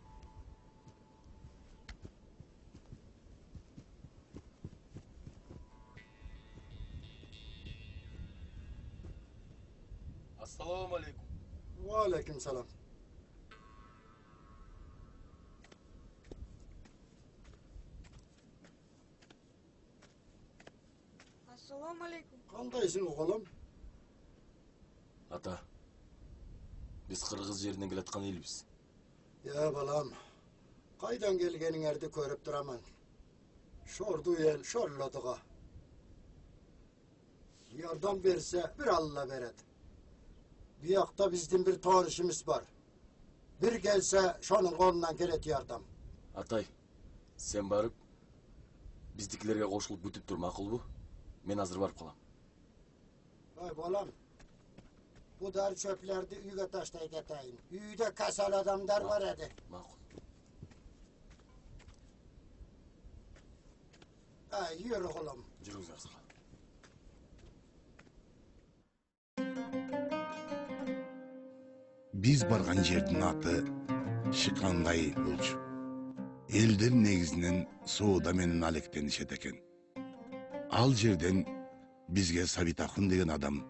F: Assalamu alaikum.
L: Wa alaikum salam.
G: Assalamu alaikum.
L: Qandayсың oğlum?
P: Ата, біз қырғыз жерінен келатқан елбіз.
L: Ya balam, qaydan gelgeningерді көріп тұраман. Şordu el, şorladığa. Yardım verse bir Allah vered. Bir yakta bizden bir tanışımız var. Bir gelse şonun kolundan keret yardım.
P: Атай, сен барып, біздікілерге қошылып бүтіп тұр мақұл бұ? Мен азыр барып қалам.
L: Vay balam, bu dar çöplerdi üyge taştay getayın. Üyde kasal adamlar var edi.
P: Maqul.
L: Yürü oğlum.
P: Жүріңіз арзыға.
A: Biz bargan жердің аты Шықанғай болчу. Элдер негізінен соуда менен алектенишет экен. Ал жерден бизге Сабитахун деген адам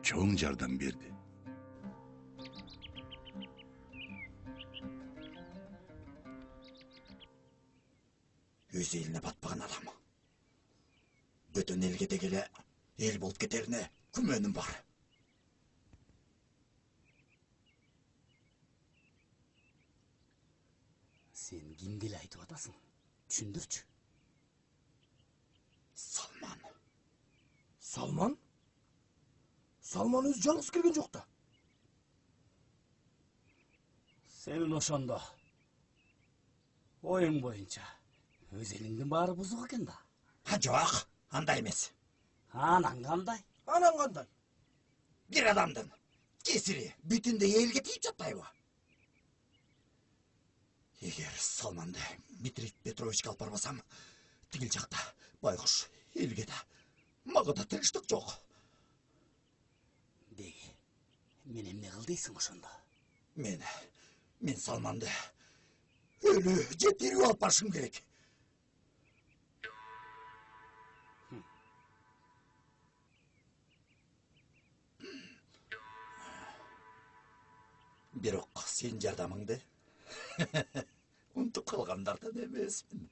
A: чоң жардам берди.
M: Өз еліне батпаған адам. Бөтен елге де келе ел болып кетеріне күмөнім бар.
N: Сен кимге эле айтып атасың? Түшүндүрчү.
M: Салман.
F: Salman? Salman özü жалғыз келген жоқ та.
N: Сенин ошондо оюң боюнча өз элиңдин баары бузук экен да.
M: Жоқ, андай емес.
N: Анан кандай?
F: Анан кандай?
M: Bir адамдын кесири бүтүндөй элге тийип жатпайбы? Егер Салманды Дмитрий Петровичке алып барбасам, тигил жакта байкуш элге да мага да тынчтык жок.
N: Деги, мен эмне кыл дейсиң ошондо?
M: Мен Салманды өлү же тирүү алып барышым керек. Бирок сен жардамыңды унутуп калгандардан эмесмин.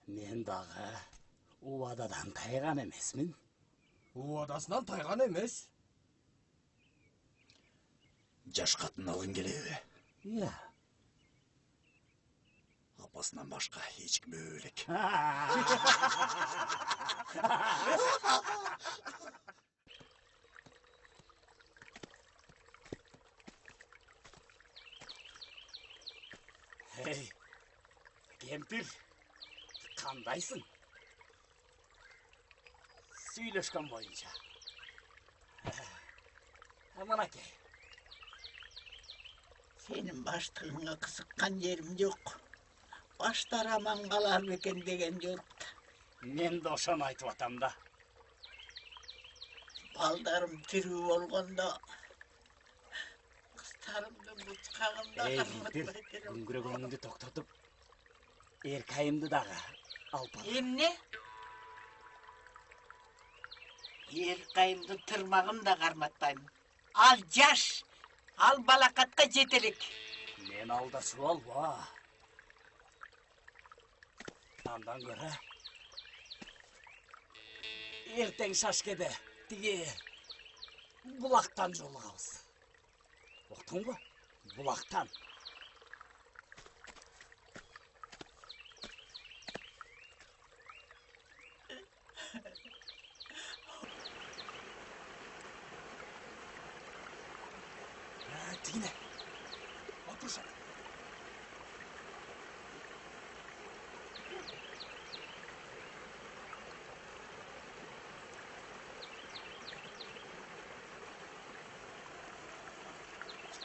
N: Мен дагы убададан тайган эмесмин.
F: Убадасынан тайган эмес.
M: Жаш катын алгың келеби?
N: Иә.
M: Апасынан башка эч ким өлек.
N: Hey, kempir, kandaysın? Söyleşken boyunca. Aman ake.
B: Senin başlığına kısıkkan yerim yok. Başlar aman kalar meken degen yurtta.
N: Men de oşan aytıp atam da.
B: Baldarım tiri olganda. Kıstarımda bıçkağımda
N: Ey
B: kalmadı.
N: kempir, güngüregönüңdü toktotup, erkayımdı dağı alpal.
B: Emne? Erkayımdı tırmağım da karmatayım. Al yaş, al balakatka jetelik.
N: Men alda sual va. Andan göre, erteң şaşkede, tigi, bulaktan jolugabız. Oktun mu? Bulaktan. Tigine. Otur şuna.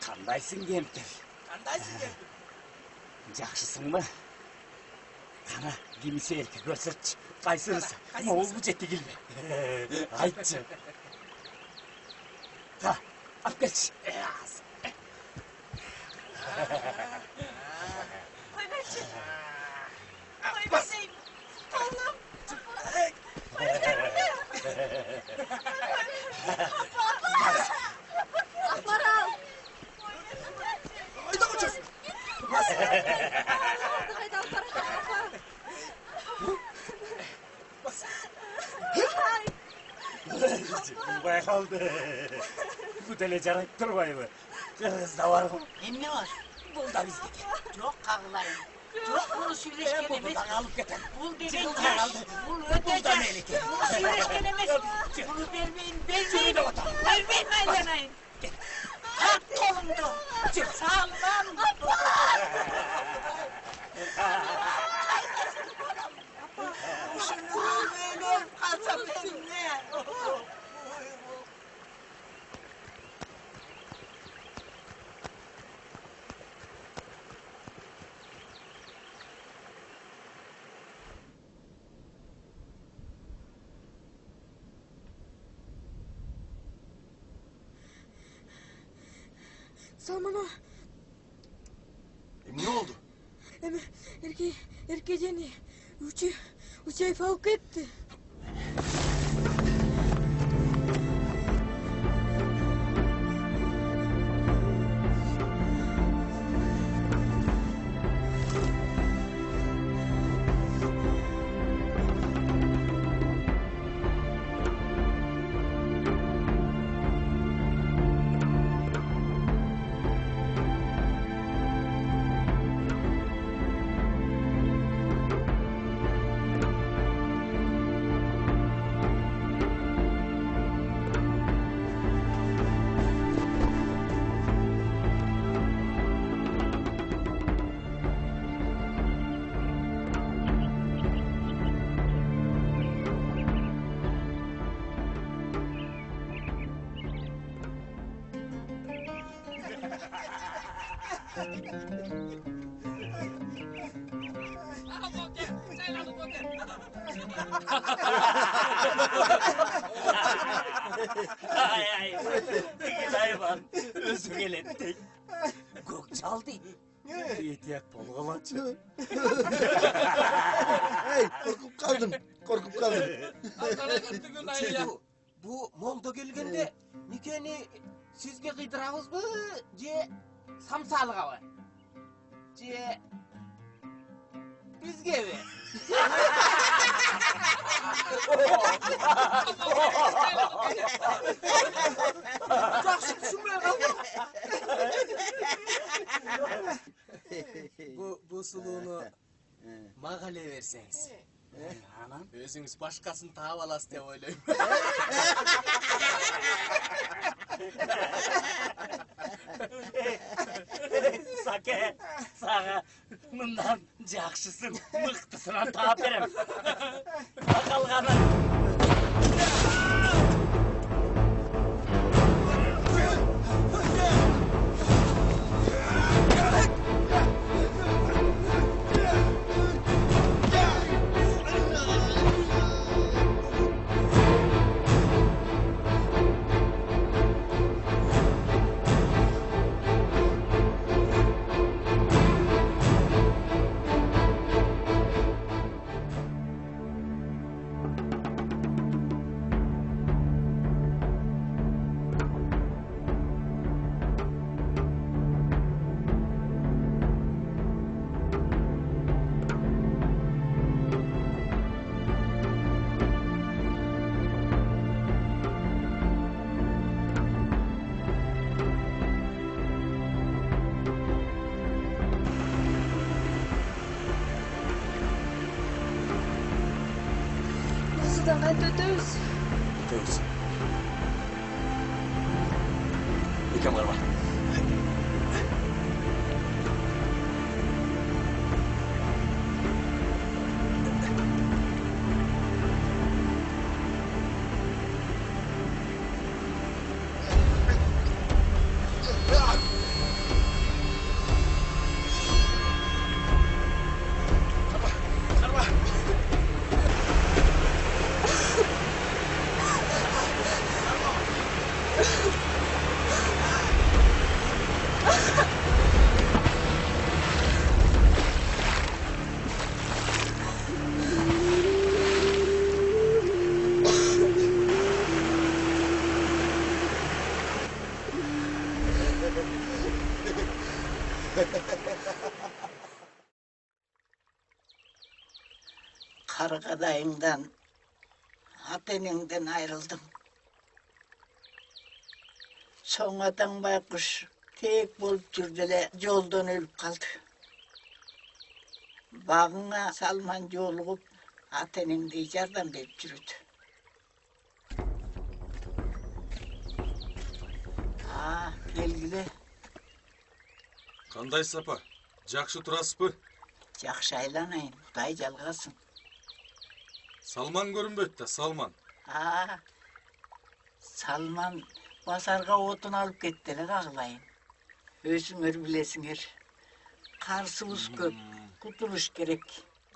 N: Kandaysın kempir?
B: Kandaysın kempir?
N: Жақшысың ба? Қана, демесе ерке көрсетші. Қайсырысы? Моғыл бұ жетті келме. Айтшы. Қа, ап келші.
J: Ойбайшы. Ойбайшайым. Allah'ım.
K: Ақмарал!
F: Айда қочасың!
K: Қайда алып барасың?
N: Байқалды. Күтеле жарайып тұрбайбы. Қырғызда бар ғой.
B: Emne var?
N: Бұл да біздеке.
B: Yok kağılayım. Yok bunu söyleşken
N: Bunu
B: emez.
N: da alıp getir.
B: Bul degen
N: Bunu da
B: yaş.
N: aldı.
B: Bul
N: Bunu
B: öde
N: da
B: yaş.
N: melike.
B: Bunu söyleşken emez. Bunu vermeyin, vermeyin. Vermeyin aylanayın. Kalk kolumdu. Sağlam. Şunu böyle kalsa benimle.
G: Salman ağa.
F: Ne oldu?
G: Erkeceni üç ay falk etti.
N: Ay ay, digil hayvan, özü gelettik. Gök çaldı. Ehtiyat bolğalaçı.
H: Hey, korkup kaldım.
F: Bu molda kelgende nikeni sizge kıydırabızbı je samsalığa var? Je bizge mi? Жақсы түсінбей қалдым. Bu suluğunu mağale verseniz. Anam. Өзіңіз башқасын таап аласыз деп ойлойм.
N: Саке, саға мындан жақшысын, мықтысынан таап берем. Қалғаны.
G: Осыдан қайта өтеміз.
P: Өтеміз. Икем қарма.
R: Kargadayından, Ateningden ayrıldım. Sonradan baykuş tek bolup жүрділе жолдан өліп қалды. Bağına Salman жолығып, Ateningdей жардам беріп жүреді. Белгілі.
P: Қандай сапа? Жақшы тұрасыз бі?
R: Жақшы айланайын, Құдай жалғасын.
P: Салман көрінбейді да, Салман.
R: Салман базарға отын алып кеттелі қағылайын. Өзіңер білесіңер. Қарсыбыз көп, құтылыш керек.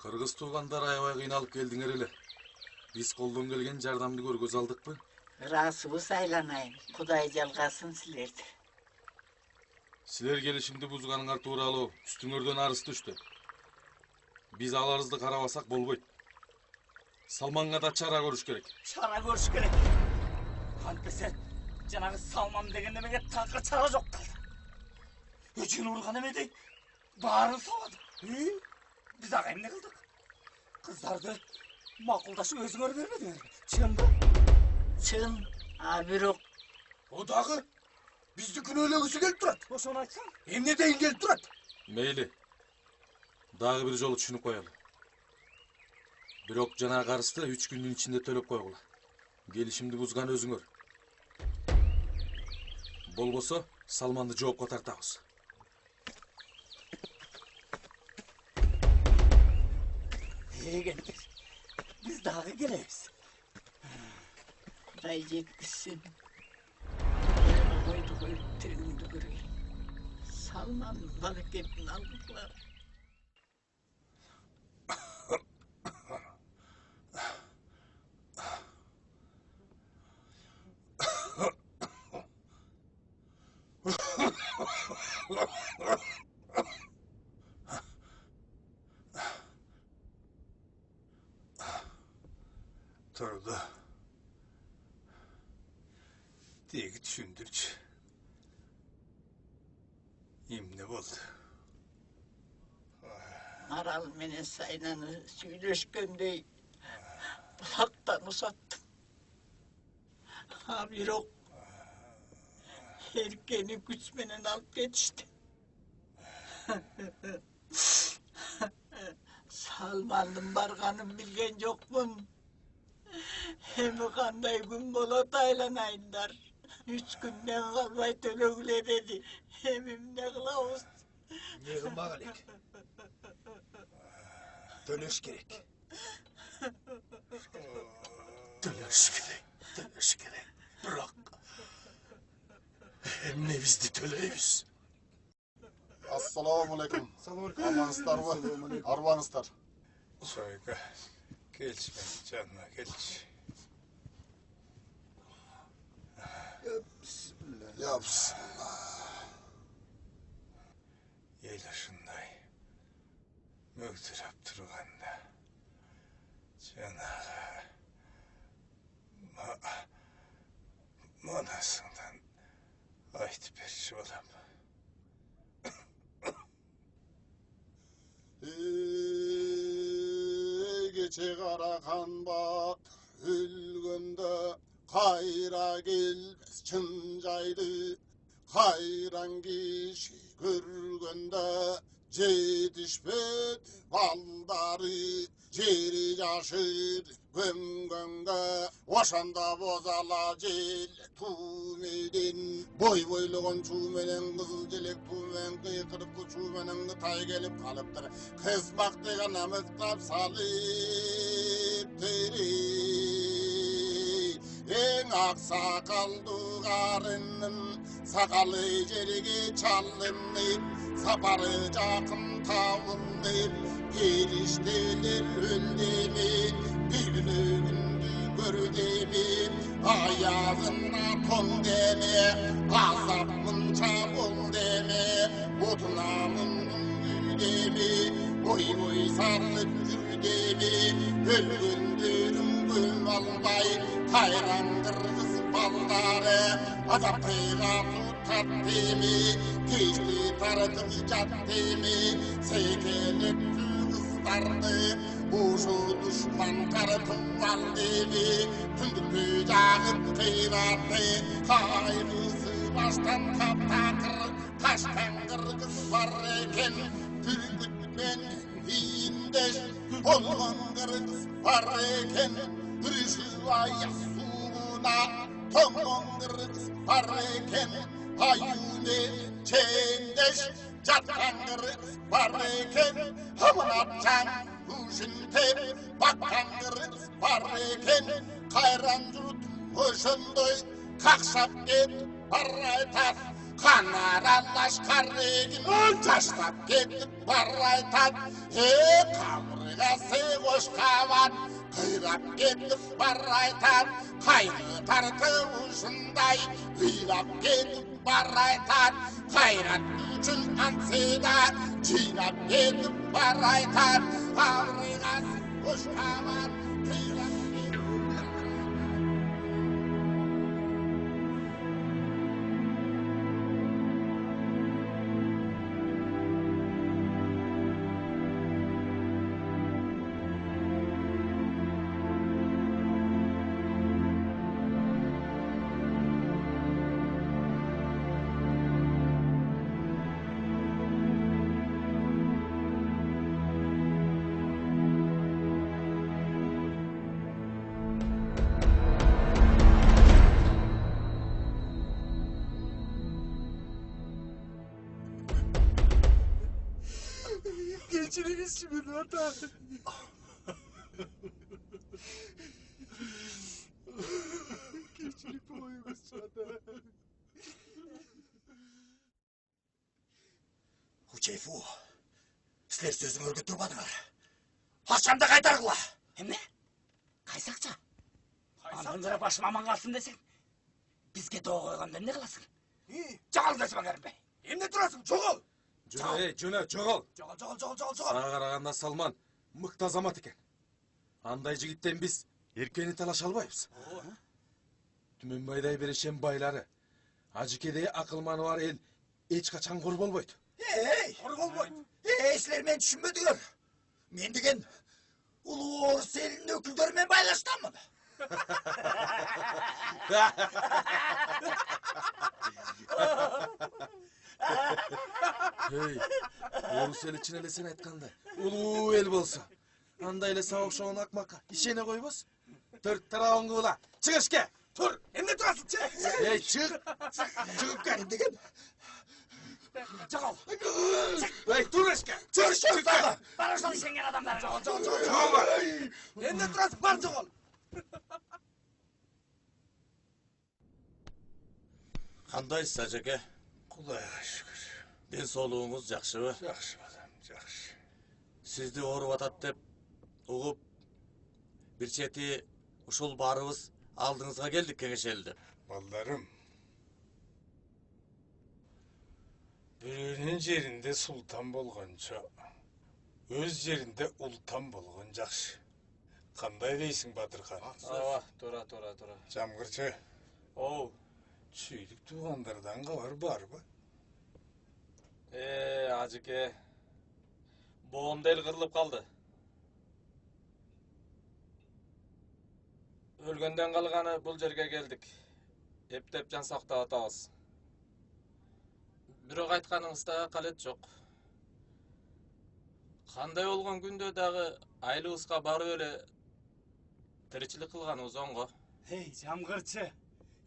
P: Қырғыз туғандар аябай қиналып келдіңер еле. Біз қолдан келген жардамды көргөз алдық бі?
R: Расыбыз айланайын, Құдай жалғасын сілерді.
P: Сілер келішімді бұзғаныңар туралы үстіңерден арыз түшті. Біз аларызды қарабасақ болбойды. Салманға да чара көріш керек.
N: Чара көріш керек. Қантесен, жаңағы Салман деген немеге тақыр чара жоқ қалды. Өчен ұрған емедей, барын салады. Біз ағайым не қылдық? Қыздарды мақұлдашы өзіңер бермедіңер. Чын ба?
R: Чын, бирок.
F: Одағы, бізді күн өлегісі келіп тұрады.
N: Осыны айтсаң?
F: Емне дейін келіп тұрады.
P: Мейлі. Дағы бір жолы түшініп қоялы. Бирок жана қарысты 3 күннің ішінде төлеп қойғыла. Келішімді бұзған өзіңөр. Болбосо, Салманды жоопко тартабыз.
N: Егендер, біз дағы келеміз.
R: Құдай жеткізсін. Қойды қойып тіріңді көрейін. Салманның барекетін алдықлар.
E: Тұрды. Тегі түсіндірші. Емне болды?
R: Арал менен Сайнаны сүйлөшкөндей бұлақтан ұсаттым. Бирок еркені күч менен алып кетишти. Салмандын барганын билген жокмун. Hem kanday gün bola taylanayınlar. 3 günden kalmay tölögüle dedi. Hemim ne kılavuz.
O: Neğin bağalik. Dönüş gerek. Dönüş gerek. Dönüş gerek. Bırak. Hem ne bizdi töleyüz.
D: Assalamu alaikum. Amansızlar mı? Arvanızlar.
E: Soyka, geç canına geç.
D: Ya bismillah.
E: Yeyla şunday. Mögtürüp turganda. Canağı. Manasından aytıp berişi olam.
D: Gece karakan bat ülgünde kayra gelmez çıncaydı. Hayran kişi görgünde yetişmedi baldarı. Jeri yaşır göngönge oşanda bozala jel tumedin. Boy boyluğun çumenen kızıl jelek tumen kıykırıp çumenen tay gelip kalıptır. Kısmak degen namıklap salıp teri. En aksakallı karının sakalı jerige çalınır. Saparı cakın tavıldır. Perişteler öldü mi? Birini gündü gördü mi? Ayağına ton deme, azapınca bol deme. Otuna gül deme, boy boy sarılıp yürü deme. Ölgündürüm gül almay, hayran kırgız balları. Azap kıyga tutat deme, geçti tarıkı cat deme. Sekelet kızlardı, uşu düşman karıtı valdi mi? Tündürü yağıp kıyrattı, kaygısı baştan kaptakır. Kaçtan kırgız var eken, pürgütmen hiyindeş. Olgun kırgız var eken, ürüşü ayas suğuna. Tongun kırgız var eken, hayune çendeş. Jatkan kırgız var eken, hamın atcan uşinte. Bakkan kırgız var eken, kayran yurt hoşundoy. Kakşap get barraytat, kanar allaş karregin. Taşlap getip barraytat, kavrigası hoş kavan. Kıyrap getip barraytat, kaygı tartı uşunday. Kıyrap getip barraytat, kayrat üçün ansida. Çiğnap getip barraytat, kavrigası hoş kavan. Kıyrap getip
O: Geçiriniz şimdi hata. Geçirip oyunuz çada.
M: Huçeyfu, sizler sözün örgüt turmadыңар. Haşamda kaytargıla.
N: Hem ne? Kaysakça. Andan gara başım aman kalsın desen. Bizge doğu koygandan ne kılasın? Çakal desime Kerim Bey.
M: Emne durasın, çoğul.
P: Жөне, жоғал.
M: Жоғал.
P: Сага караганда Салман мыкты азамат экен. Андай жигиттен биз эркени талаша албайбыз. Түмөнбайдай берешен байлары, ажыкедей акылманы бар эл эч качан кор болбойт.
M: Kor bolboyt. Sizler men düşünmediler. Men degen ulu Orus elinin öküldörümen baylaştanmın.
P: Hey, Orus эл için эле ayткандай, улуу эл болсо, андай эле сабак шоон акмакка ишене койбос. Төрт тарауын кыла. Çık eşke. Tur. Emne durasın? Ey çık. Çıkıp gel degen.
N: Çakal.
P: Ey dur eşke. Çık.
N: Bana şunu şengen adamlar. Çakal.
P: Emne durasın? Var çakal.
F: Kandaysiz Haceke?
E: Kudayga şükür.
F: Densoğluğunuz jakşыбы?
E: Жақсы бадам, жақсы.
F: Sizdi orup atat dep ugup bir çeti uşul barыбыз алдыңызга келдик кеңешелди.
E: Балдарым, бирөөнүн жеринде султан болгончо, өз жеринде ултан болгон жакшы. Кандай дейсиң, Батырхан?
C: Ооба, туура.
E: Жамгырчы,
C: Оу.
E: чүйдүк туугандардан кабар барбы?
C: Ажыке. Боомда эл кырылып калды. Өлгөндөн калганы бул жерге келдик. Эптеп жан сактап атабыз. Бирок айтканыңызда калет жок. Кандай болгон күндө дагы айлыбызга барып эле тиричилик кылганыбыз оңго.
N: Эй, жамгырчы.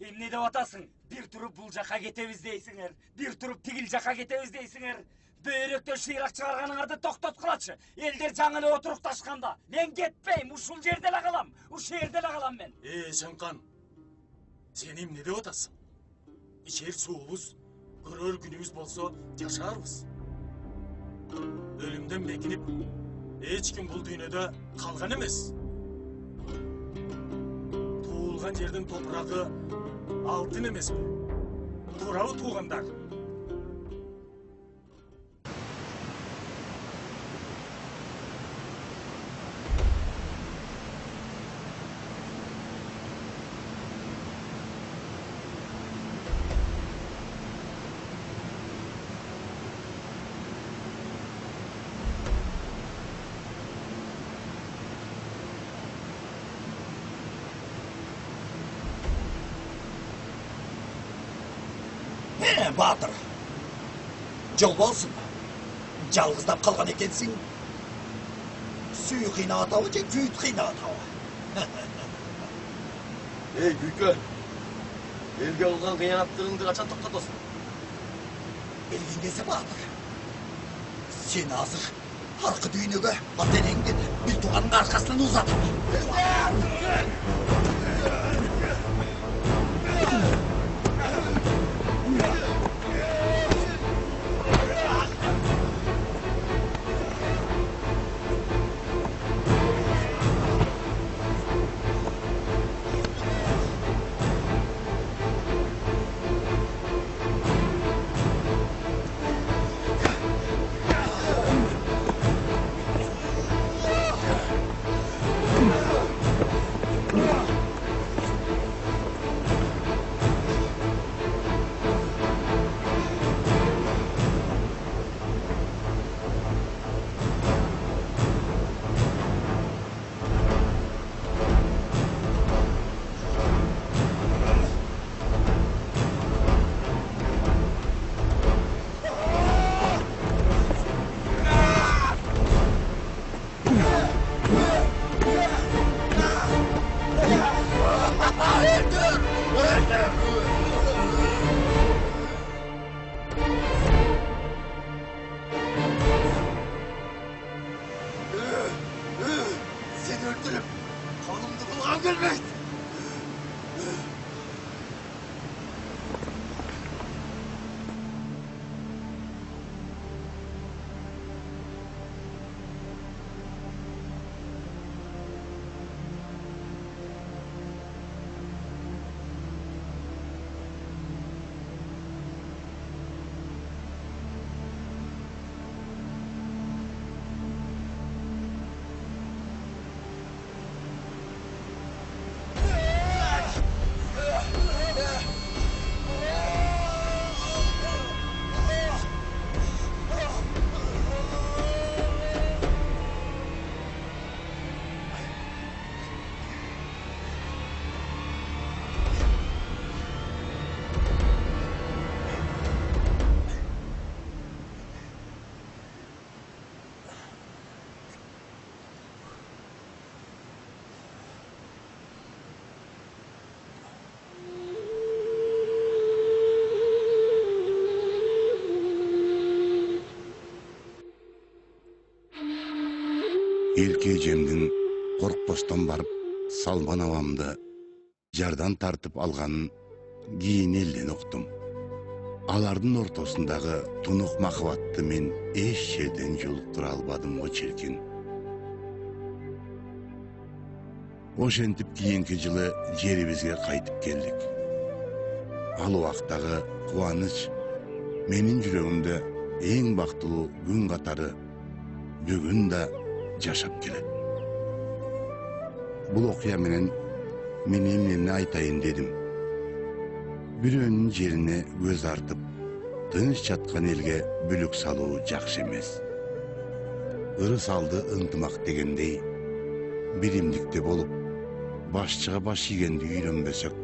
N: Эмне деп атасың? Бир туруп бул жака кетебиз дейсиңер. Бир туруп тигил жака кетебиз дейсиңер. Бөйрөктөн шыйрак чыгарганыңарды токтоткулачы. Элдер жаңы эле отурукташканда. Мен кетпейм, ушул жерде эле калам. Ушул жерде эле калам мен.
O: Шаңкан, сен эмне деп атасың? Ичер суубуз, көрөр күнүбүз болсо жашарбыз. Өлүмдөн бекинип, эч ким бул дүйнөдө калган эмес. Туулган жердин топурагы алтын эмеспи? Туурабы туугандар?
M: Батыр, жол болсын. Жалғыздап қалған екенсің. Сүй қиынатауы же күйт қиынатауы.
F: Ey Gülkö, elge olgan kıyanattığındı kaçan toktatosun?
M: Elgen kese Батыр. Sen hazır arka düğünüge atenengin bir tuğanın arkasından uzatın. Seni öldürüp kanımda kulağım gelmez.
A: Элке эжемдин коркпостон барып Салман абамды жардан тартып алганын кийин элден уктум. Алардын ортосундагы тунук махабатты мен эч жерден жолуктура албадым го чиркин. Ошентип кийинки жылы жерибизге кайтып келдик. Ал убактагы кубаныч менин жүрөгүмдө эң бактылуу күн катары бүгүн да жашап келет. Бул окуя менен мен эмнени айтайын дедим. Бирөөнүн жерине көз артып, тыныч жаткан элге бүлүк салуу жакшы эмес. Ырыс алды ынтымак дегендей, биримдикте болуп, башчыга баш ийгенди үйрөнбөсөк,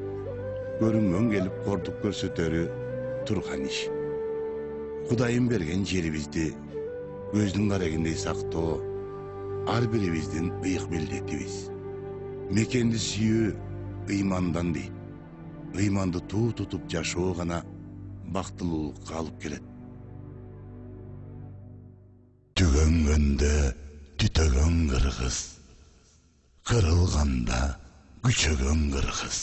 A: көрүнгөн келип кордук көрсөтөрү турган иш. Кудайым берген жерибизди көздүн карегиндей сактоо ар бирибиздин ыйык милдетибиз. Мекенди сүйүү ыймандан дейт. Ыйманды туу тутуп жашоо гана бактылуулукка алып келет. Түгөнгөндө түтөгөн кыргыз, кырылганда күчөгөн кыргыз.